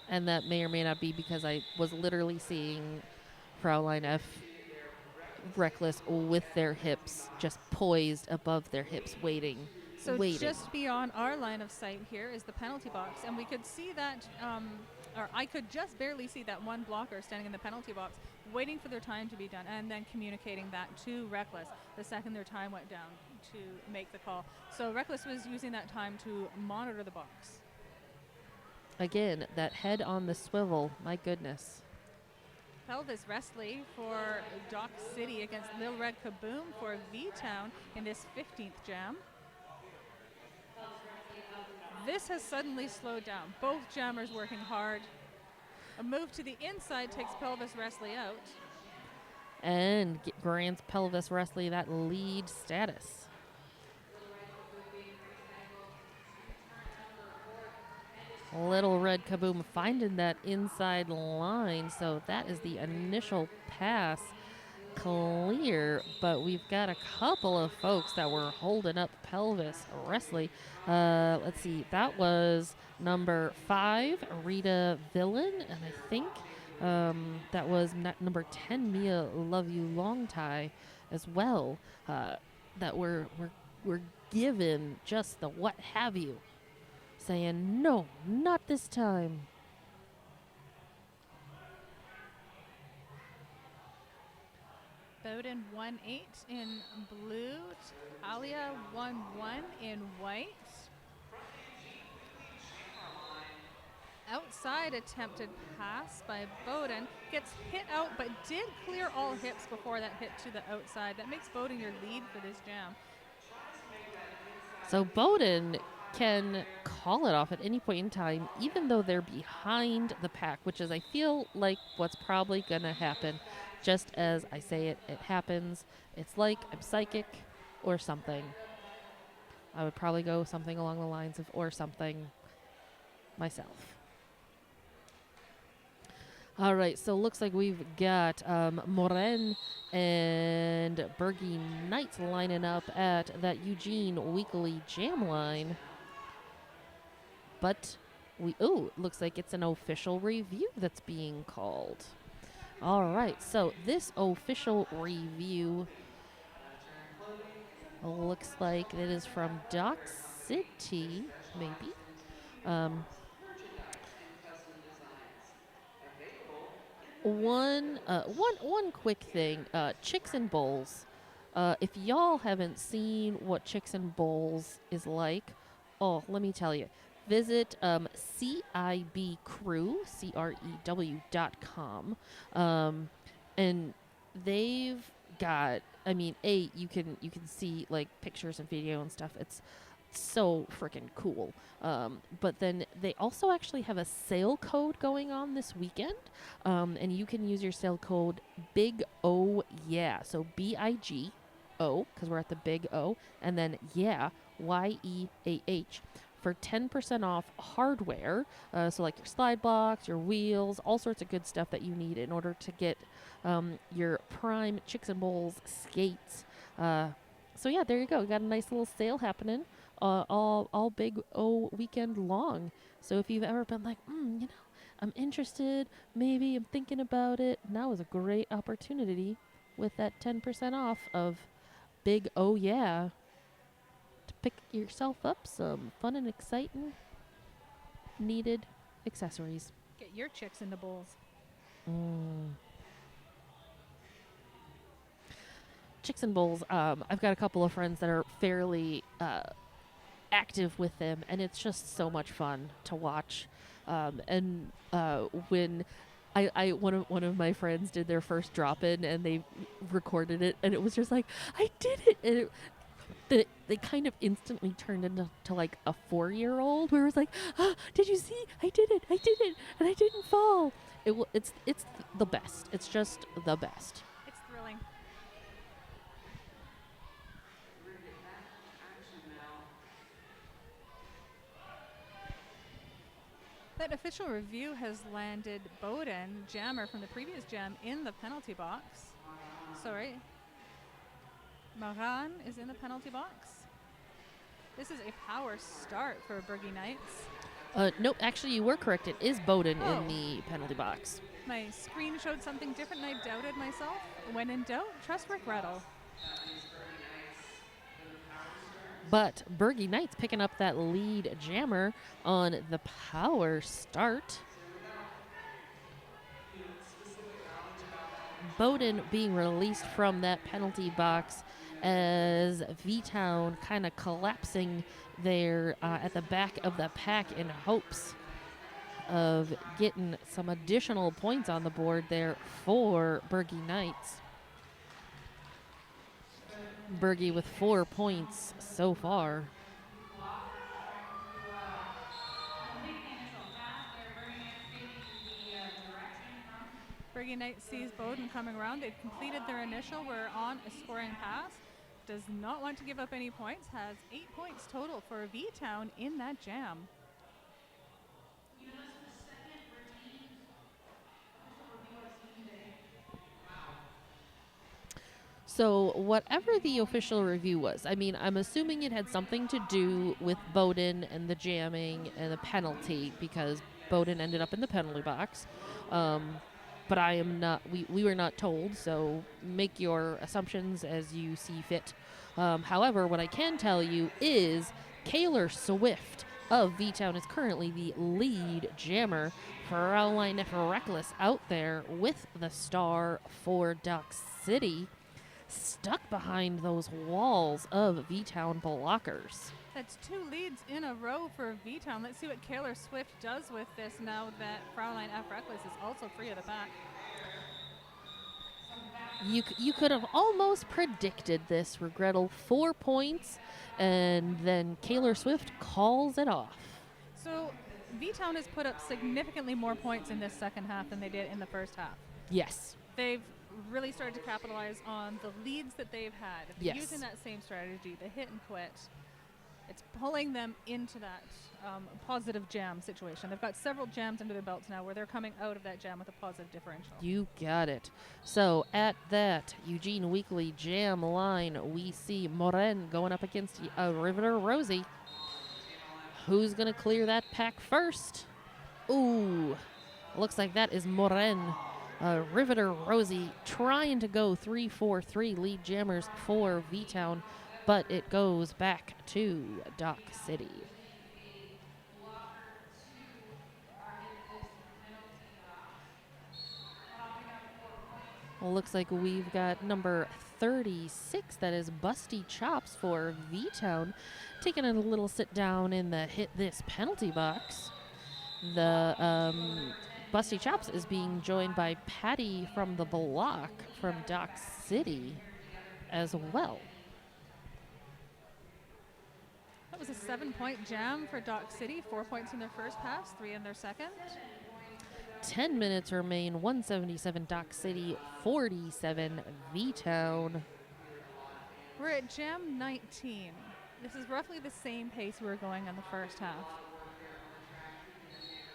And that may or may not be because I was literally seeing Fraulein F. Reckless with their hips just poised above their hips waiting. So just beyond our line of sight here is the penalty box, and we could see that or I could just barely see that one blocker standing in the penalty box waiting for their time to be done and then communicating that to Reckless the second their time went down to make the call. So Reckless was using that time to monitor the box. Again, that head on the swivel, my goodness. Pelvis Wrestling for Dock City against Lil Red Kaboom for V-Town in this 15th jam. This has suddenly slowed down. Both jammers working hard. A move to the inside takes Pelvis Wrestling out. And grants Pelvis Wrestling that lead status. Little Red Kaboom finding that inside line, so that is the initial pass clear, but we've got a couple of folks that were holding up Pelvis Wrestling. Let's see, that was number 5, Rita Villain, and I think that was number 10, Mia Love You Long Tie as well, that were given just the what have you, saying, no, not this time. Bowdoin 1-8 in blue. Alia 1-1 in white. outside attempted pass by Bowden. Gets hit out, but did clear all hips before that hit to the outside. That makes Bowden your lead for this jam. So Bowden can call it off at any point in time, even though they're behind the pack, which is, I feel like, what's probably going to happen. Just as I say it, it happens. It's like I'm psychic or something. I would probably go something along the lines of or something myself. All right, so looks like we've got Moren and Bergie Knights lining up at that Eugene Weekly Jam line. But looks like it's an official review that's being called. All right, so this official review looks like it is from Dock City, maybe. One quick thing, Chicks and Bowls. If y'all haven't seen what Chicks and Bowls is like, let me tell you. Visit CIBcrew.com, and they've got. I mean, you can see like pictures and video and stuff. It's so freaking cool. But then they also actually have a sale code going on this weekend, and you can use your sale code Big O Yeah. So BIGO, because we're at the Big O, and then Yeah, YEAH, for 10% off hardware. So like your slide blocks, your wheels, all sorts of good stuff that you need in order to get your prime Chicks and Bowls skates. So yeah, there you go. We got a nice little sale happening all Big O weekend long. So if you've ever been like, I'm interested, maybe I'm thinking about it, now is a great opportunity with that 10% off of Big O Yeah to pick yourself up some fun and exciting needed accessories. Get your chicks in the bowls. Chicks and Bowls, I've got a couple of friends that are fairly active with them, and it's just so much fun to watch. And when one of my friends did their first drop-in, and they recorded it, and it was just like, I did it! And they kind of instantly turned into like a 4-year-old where it was like, did you see? I did it, and I didn't fall. It's the best. It's just the best. It's thrilling. We're going to get back to action now. That official review has landed Bowden, jammer from the previous jam, in the penalty box. Sorry. Maran is in the penalty box. This is a power start for Bergie Knights. Nope, actually you were correct. It is Bowden in the penalty box. My screen showed something different and I doubted myself. When in doubt, trust Rick Rattle. But Bergie Knights picking up that lead jammer on the power start. Bowden being released from that penalty box as V-Town kind of collapsing there at the back of the pack in hopes of getting some additional points on the board there for Bergie Knights. Bergie with 4 points so far. Bergie Knights sees Bowden coming around. They've completed their initial. We're on a scoring pass. Does not want to give up any points. Has 8 points total for V-Town in that jam. So whatever the official review was, I mean, I'm assuming it had something to do with Bowden and the jamming and the penalty, because Bowden ended up in the penalty box. But I am not, we were not told, so make your assumptions as you see fit. However, what I can tell you is Kaylor Swift of V-Town is currently the lead jammer. Fraulein Reckless out there with the star for Dock City, stuck behind those walls of V-Town blockers. That's 2 leads in a row for V-Town. Let's see what Taylor Swift does with this now that Fraulein F. Reckless is also free of the pack. You could have almost predicted this, Regrettal. 4 points, and then Taylor Swift calls it off. So V-Town has put up significantly more points in this second half than they did in the first half. Yes. They've really started to capitalize on the leads that they've had. Yes. Using that same strategy, the hit and quit. It's pulling them into that positive jam situation. They've got several jams under their belts now where they're coming out of that jam with a positive differential. You got it. So at that Eugene Weekly jam line, we see Moren going up against Riveter Rosie. Who's going to clear that pack first? Ooh, looks like that is Moren. Riveter Rosie trying to go 3-4-3 lead jammers for V-Town, but it goes back to Dock City. Well, looks like we've got number 36, that is Busty Chops for V-Town, taking a little sit down in the hit this penalty box. The Busty Chops is being joined by Patty from the block from Dock City as well. That was a 7-point jam for Dock City. 4 points in their first pass, 3 in their second. 10 minutes remain. 177 Dock City, 47 V-Town. We're at jam 19. This is roughly the same pace we were going in the first half.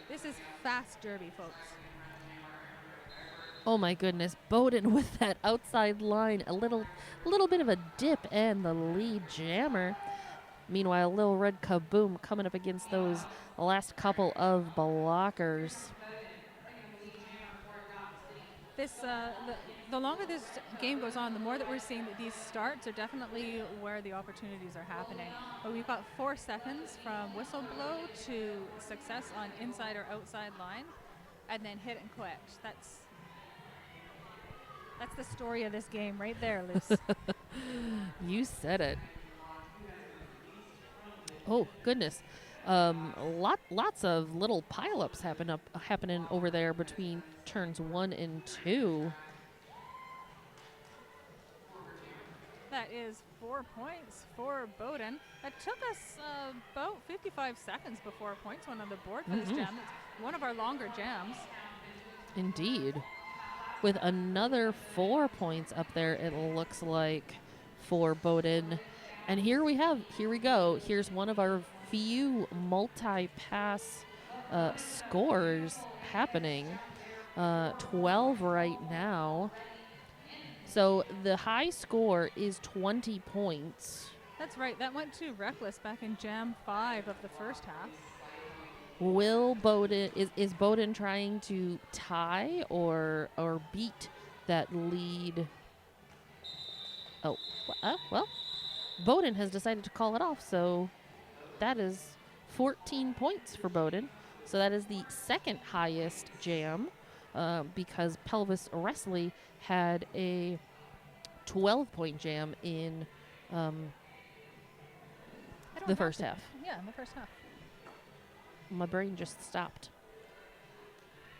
This is fast derby, folks. Oh my goodness, Bowden with that outside line, a little bit of a dip, and the lead jammer. Meanwhile, Lil Red Kaboom coming up against those last couple of blockers. This the longer this game goes on, the more that we're seeing that these starts are definitely where the opportunities are happening. But we've got 4 seconds from whistle blow to success on inside or outside line, and then hit and quit. That's the story of this game right there, Luce. You said it. Oh goodness, lots of little pileups happening over there between turns 1 and 2. That is 4 points for Bowden. That took us about 55 seconds before points went on the board for this jam. It's one of our longer jams. Indeed. With another 4 points up there, it looks like, for Bowden. And here we go. Here's one of our few multi-pass scores happening. 12 right now. So the high score is 20 points. That's right. That went to Reckless back in jam 5 of the first half. Will Bowden is Bowden trying to tie or beat that lead? Oh, well, Bowden has decided to call it off, so that is 14 points for Bowden. So that is the second highest jam, because Pelvis Wrestling had a 12-point jam in the first half. Yeah, in the first half. My brain just stopped.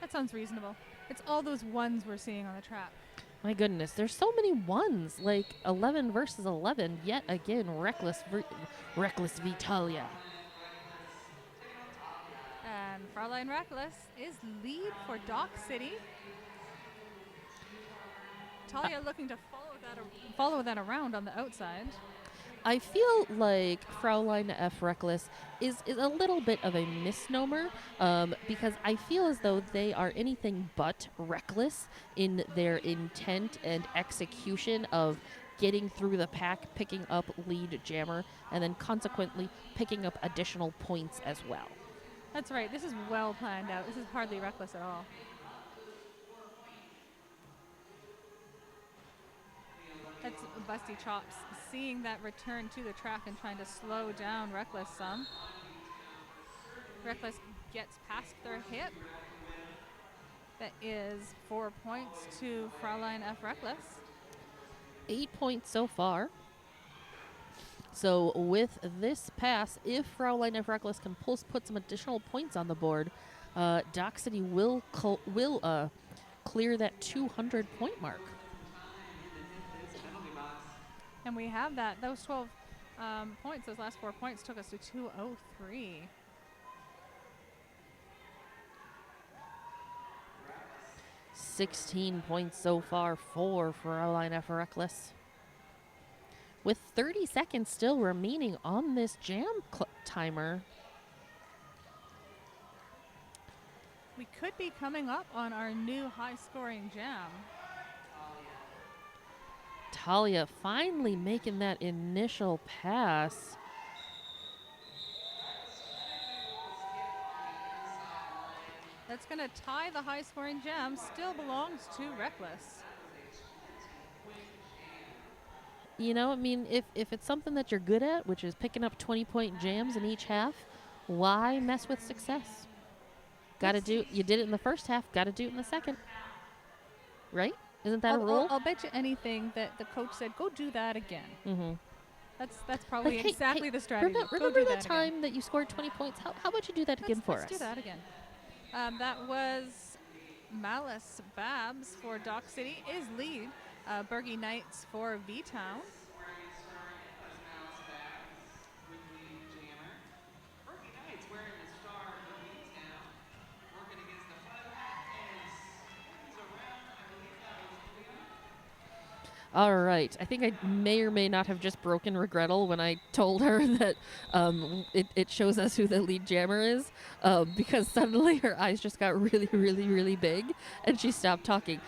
That sounds reasonable. It's all those ones we're seeing on the track. My goodness, there's so many ones, like 11 versus 11. Yet again, Reckless Vitalia. And Fraulein Reckless is lead for Dock City. Talia looking to follow that around on the outside. I feel like Fraulein F. Reckless is a little bit of a misnomer, because I feel as though they are anything but reckless in their intent and execution of getting through the pack, picking up lead jammer, and then consequently picking up additional points as well. That's right. This is well planned out. This is hardly reckless at all. That's Busty Chops seeing that return to the track and trying to slow down Reckless some. Reckless gets past their hit. That is 4 points to Fraulein F. Reckless. 8 points so far. So with this pass, if Fraulein F. Reckless can put some additional points on the board, Dock City will clear that 200-point mark. And we have that. Those 12 points, those last 4 points took us to 203. $16 points so far for Fraulein F. Reckless. With 30 seconds still remaining on this jam timer. We could be coming up on our new high-scoring jam. Talia finally making that initial pass. That's going to tie the high-scoring jam. Still belongs to Reckless. You know, I mean, if it's something that you're good at, which is picking up 20-point jams in each half, why mess with success? You did it in the first half, got to do it in the second. Right? Isn't that a rule? I'll bet you anything that the coach said, go do that again. Mm-hmm. That's probably Like, exactly the strategy. Remember that time that you scored 20 points? How about you do that again for us? Let's do that again. That was Malice Babs for Dock City is lead. Bergie Knights for V-Town. All right. I think I may or may not have just broken Regrettal when I told her that it shows us who the lead jammer is, because suddenly her eyes just got really, really, really big, and she stopped talking.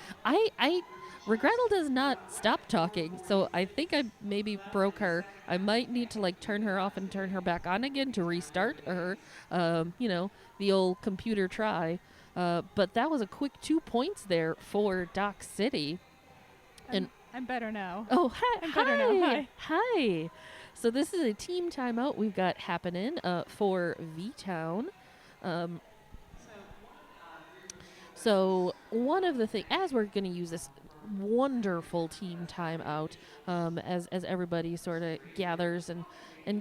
Regrettal does not stop talking, so I think I maybe broke her. I might need to turn her off and turn her back on again to restart her. The old computer try. But that was a quick 2 points there for Dock City. And I'm better now. Oh, hi. I'm better now. Hi. Hi. So this is a team timeout we've got happening for V-Town. So one of the things, as we're going to use this wonderful team timeout, as everybody sort of gathers and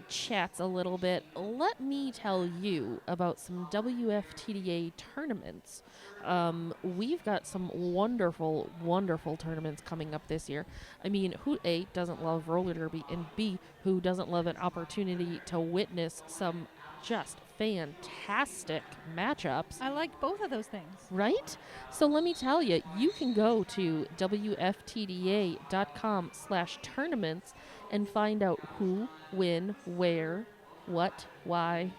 chats a little bit, let me tell you about some WFTDA tournaments. We've got some wonderful, wonderful tournaments coming up this year. I mean, who A, doesn't love roller derby, and B, who doesn't love an opportunity to witness some just fantastic matchups. I like both of those things. Right? So let me tell you, you can go to WFTDA.com/tournaments and find out who, when, where, what, why,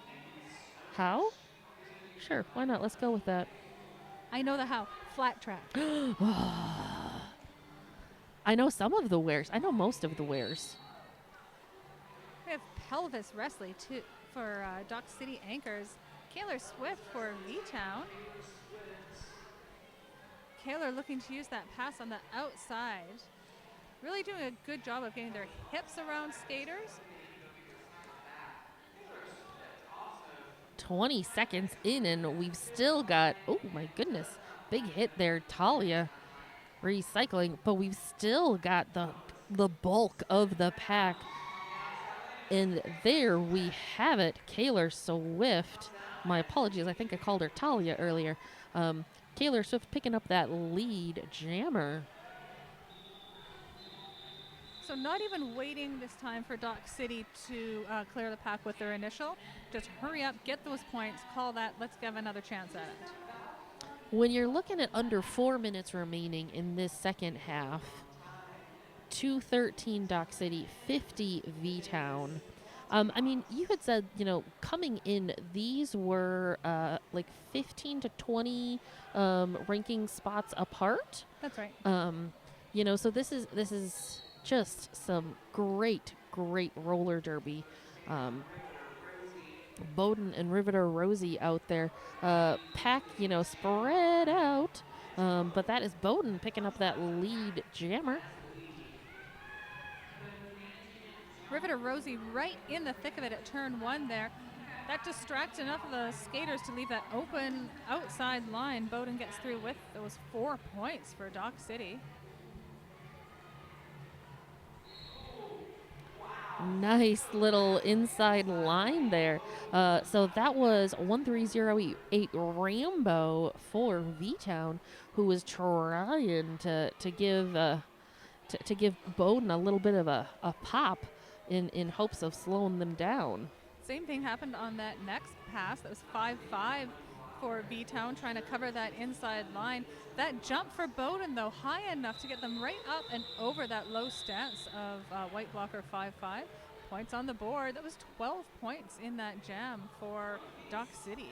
how. Sure, why not? Let's go with that. I know the how. Flat track. I know some of the wheres. I know most of the wheres. We have pelvis wrestling for Dock City Anchors. Kaylor Swift for V-Town. Kaylor looking to use that pass on the outside. Really doing a good job of getting their hips around skaters. 20 seconds in, and we've still got, oh my goodness, big hit there, Talia recycling, but we've still got the bulk of the pack. And there we have it, Kaylor Swift. My apologies, I think I called her Talia earlier. Kaylor Swift picking up that lead jammer. So not even waiting this time for Dock City to clear the pack with their initial. Just hurry up, get those points, call that, let's give another chance at it. When you're looking at under 4 minutes remaining in this second half, 213 Dock City, 50 V-Town. I mean, you had said, coming in, these were 15 to 20 ranking spots apart. That's right. So this is just some great roller derby. Bowden and Riveter Rosie out there. Pack, spread out. But that is Bowden picking up that lead jammer. Riveter Rosie right in the thick of it at turn 1 there. That distracts enough of the skaters to leave that open outside line. Bowden gets through with those 4 points for Dock City. Nice little inside line there. So that was 13088 Rambo for V-Town, who was trying to give to give Bowden a little bit of a pop in hopes of slowing them down. Same thing happened on that next pass. That was 5-5 for V-Town, trying to cover that inside line. That jump for Bowden, though, high enough to get them right up and over that low stance of white blocker 5-5. Points on the board. That was 12 points in that jam for Dock City.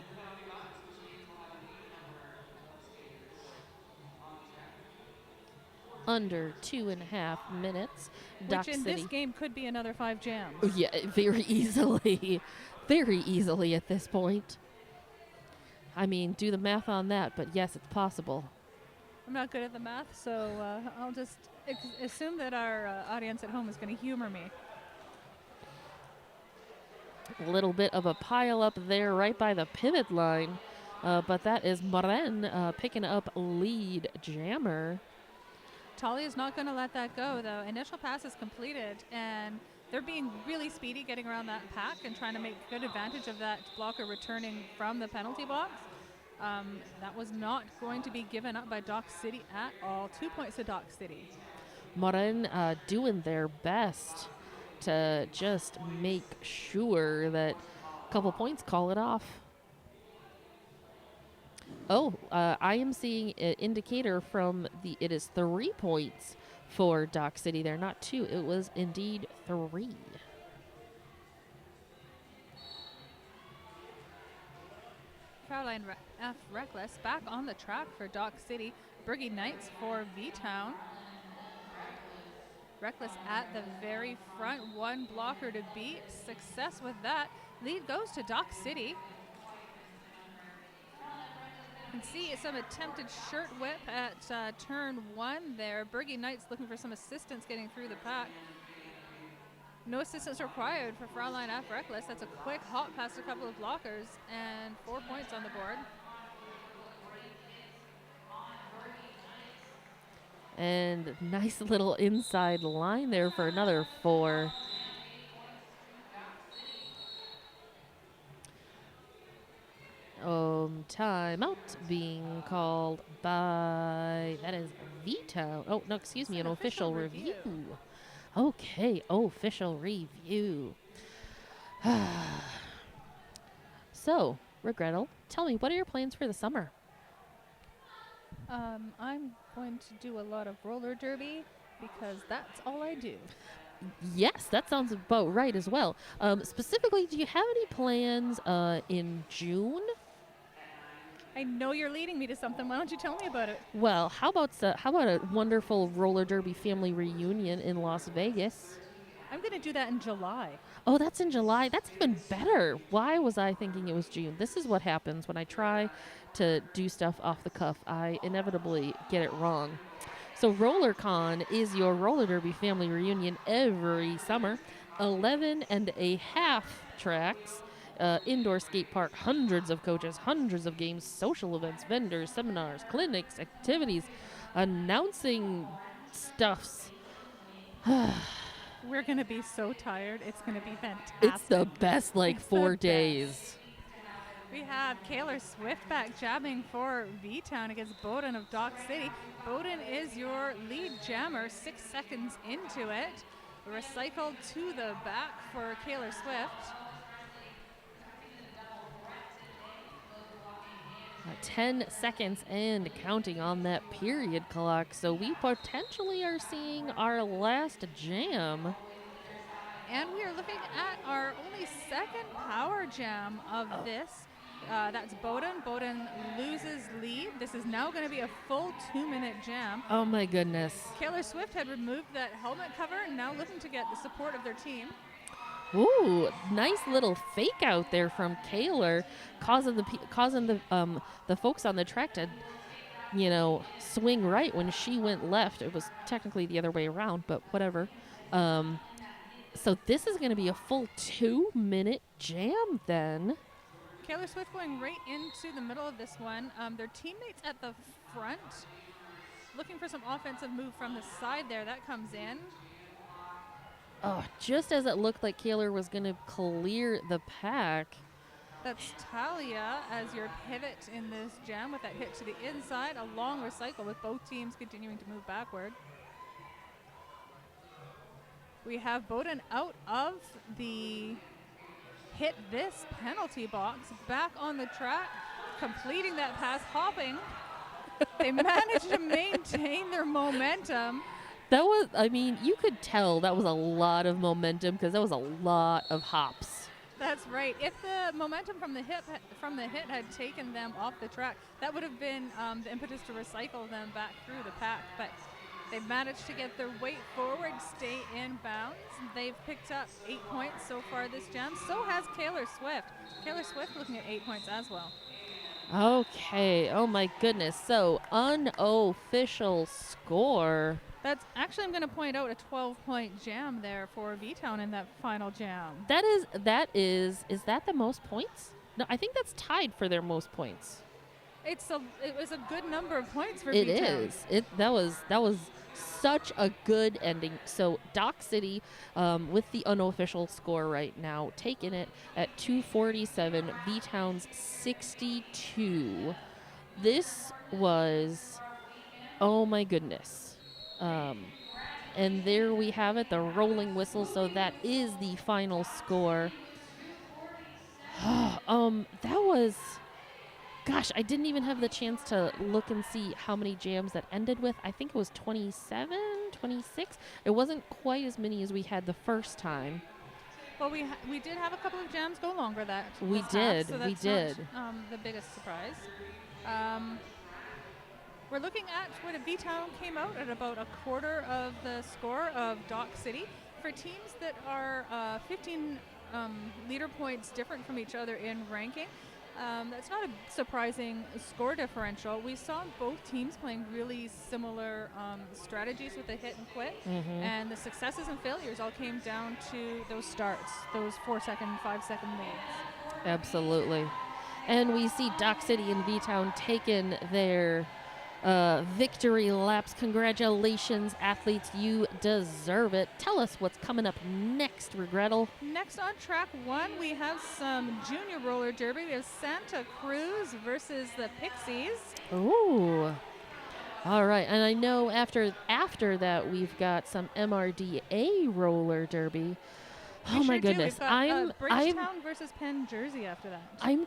Under 2.5 minutes. Dock Which in City. this game could be another 5 jams. Yeah, very easily. Very easily at this point. I mean, do the math on that, but yes, it's possible. I'm not good at the math, so I'll just assume that our audience at home is going to humor me. A little bit of a pile up there right by the pivot line, but that is Moren picking up lead jammer. Talia is not going to let that go, though. Initial pass is completed, and they're being really speedy getting around that pack and trying to make good advantage of that blocker returning from the penalty box. That was not going to be given up by Dock City at all. 2 points to Dock City. Moren doing their best to just make sure that a couple points call it off. Oh, I am seeing an indicator from it is 3 points for Dock City there, not 2. It was indeed 3. Caroline F. Reckless back on the track for Dock City. Briggy Knights for V-Town. Reckless at the very front. One blocker to beat. Success with that. Lead goes to Dock City. You can see some attempted shirt whip at turn 1 there. Briggy Knights looking for some assistance getting through the pack. No assistance required for Fraulein F. Reckless. That's a quick hop past a couple of blockers and 4 points on the board. And nice little inside line there for another 4. Timeout being called by, that is V-Town. Oh, no, excuse me, an official review. Okay, official review. So, Regrettal, tell me, what are your plans for the summer? I'm going to do a lot of roller derby because that's all I do. Yes, that sounds about right as well. Specifically, do you have any plans in June? I know you're leading me to something. Why don't you tell me about it? Well, how about a wonderful roller derby family reunion in Las Vegas? I'm going to do that in July. Oh, that's in July. That's even better. Why was I thinking it was June? This is what happens when I try to do stuff off the cuff. I inevitably get it wrong. So RollerCon is your roller derby family reunion every summer. 11.5 tracks. Indoor skate park, hundreds of coaches, hundreds of games, social events, vendors, seminars, clinics, activities, announcing stuffs. We're going to be so tired. It's going to be fantastic. It's the best, like, It's 4 the days. best. We have Kaylor Swift back jamming for V-Town against Bowden of Dock City. Bowden is your lead jammer, 6 seconds into it. Recycled to the back for Kaylor Swift. 10 seconds and counting on that period clock. So we potentially are seeing our last jam. And we are looking at our only second power jam of this. That's Bowden. Bowden loses lead. This is now going to be a full 2-minute jam. Oh my goodness. Kaylor Swift had removed that helmet cover and now looking to get the support of their team. Ooh, nice little fake out there from Kaylor, causing the folks on the track to, swing right when she went left. It was technically the other way around, but whatever. So this is going to be a full 2-minute jam then. Kaylor Swift going right into the middle of this one. Their teammates at the front looking for some offensive move from the side there. That comes in. Oh, just as it looked like Kaler was going to clear the pack. That's Talia as your pivot in this jam with that hit to the inside. A long recycle with both teams continuing to move backward. We have Bowden out of the hit this penalty box, back on the track, completing that pass, hopping. They managed to maintain their momentum. That was, I mean, you could tell that was a lot of momentum because that was a lot of hops. That's right. If the momentum from the hit had taken them off the track, that would have been the impetus to recycle them back through the pack. But they've managed to get their weight forward, stay in bounds. They've picked up 8 points so far this jam. So has Kaler Swift. Kaler Swift looking at 8 points as well. Okay. Oh my goodness. So unofficial score. That's actually, I'm going to point out, a 12-point jam there for V-Town in that final jam. Is that the most points? No, I think that's tied for their most points. It was a good number of points for It V-Town. is. That was such a good ending. So Dock City, with the unofficial score right now, taking it at 247. V-Town's 62. This was, oh my goodness. And there we have it, the rolling whistle. So that is the final score. That was, gosh, I didn't even have the chance to look and see how many jams that ended with. I think it was 27, 26. It wasn't quite as many as we had the first time. Well, we did have a couple of jams go longer that We this did, half, so we that's did. not, the biggest surprise. We're looking at what a V-Town came out at about a quarter of the score of Dock City. For teams that are 15 leader points different from each other in ranking, that's not a surprising score differential. We saw both teams playing really similar strategies with the hit and quit, and the successes and failures all came down to those starts, those 4-second, 5-second leads. Absolutely. And we see Dock City and V-Town taking their victory laps. Congratulations, athletes. You deserve it. Tell us what's coming up next, Regrettal. Next on track 1, we have some junior roller derby. We have Santa Cruz versus the Pixies. Ooh. All right. And I know after that, we've got some MRDA roller derby. Oh my goodness. We've got, Bridgetown versus Penn Jersey after that. I'm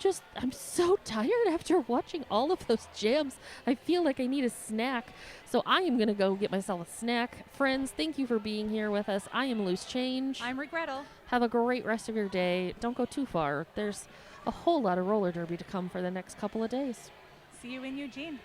so tired after watching all of those jams. I feel like I need a snack. So I am going to go get myself a snack. Friends, thank you for being here with us. I am Loose Change. I'm Regrettal. Have a great rest of your day. Don't go too far. There's a whole lot of roller derby to come for the next couple of days. See you in Eugene.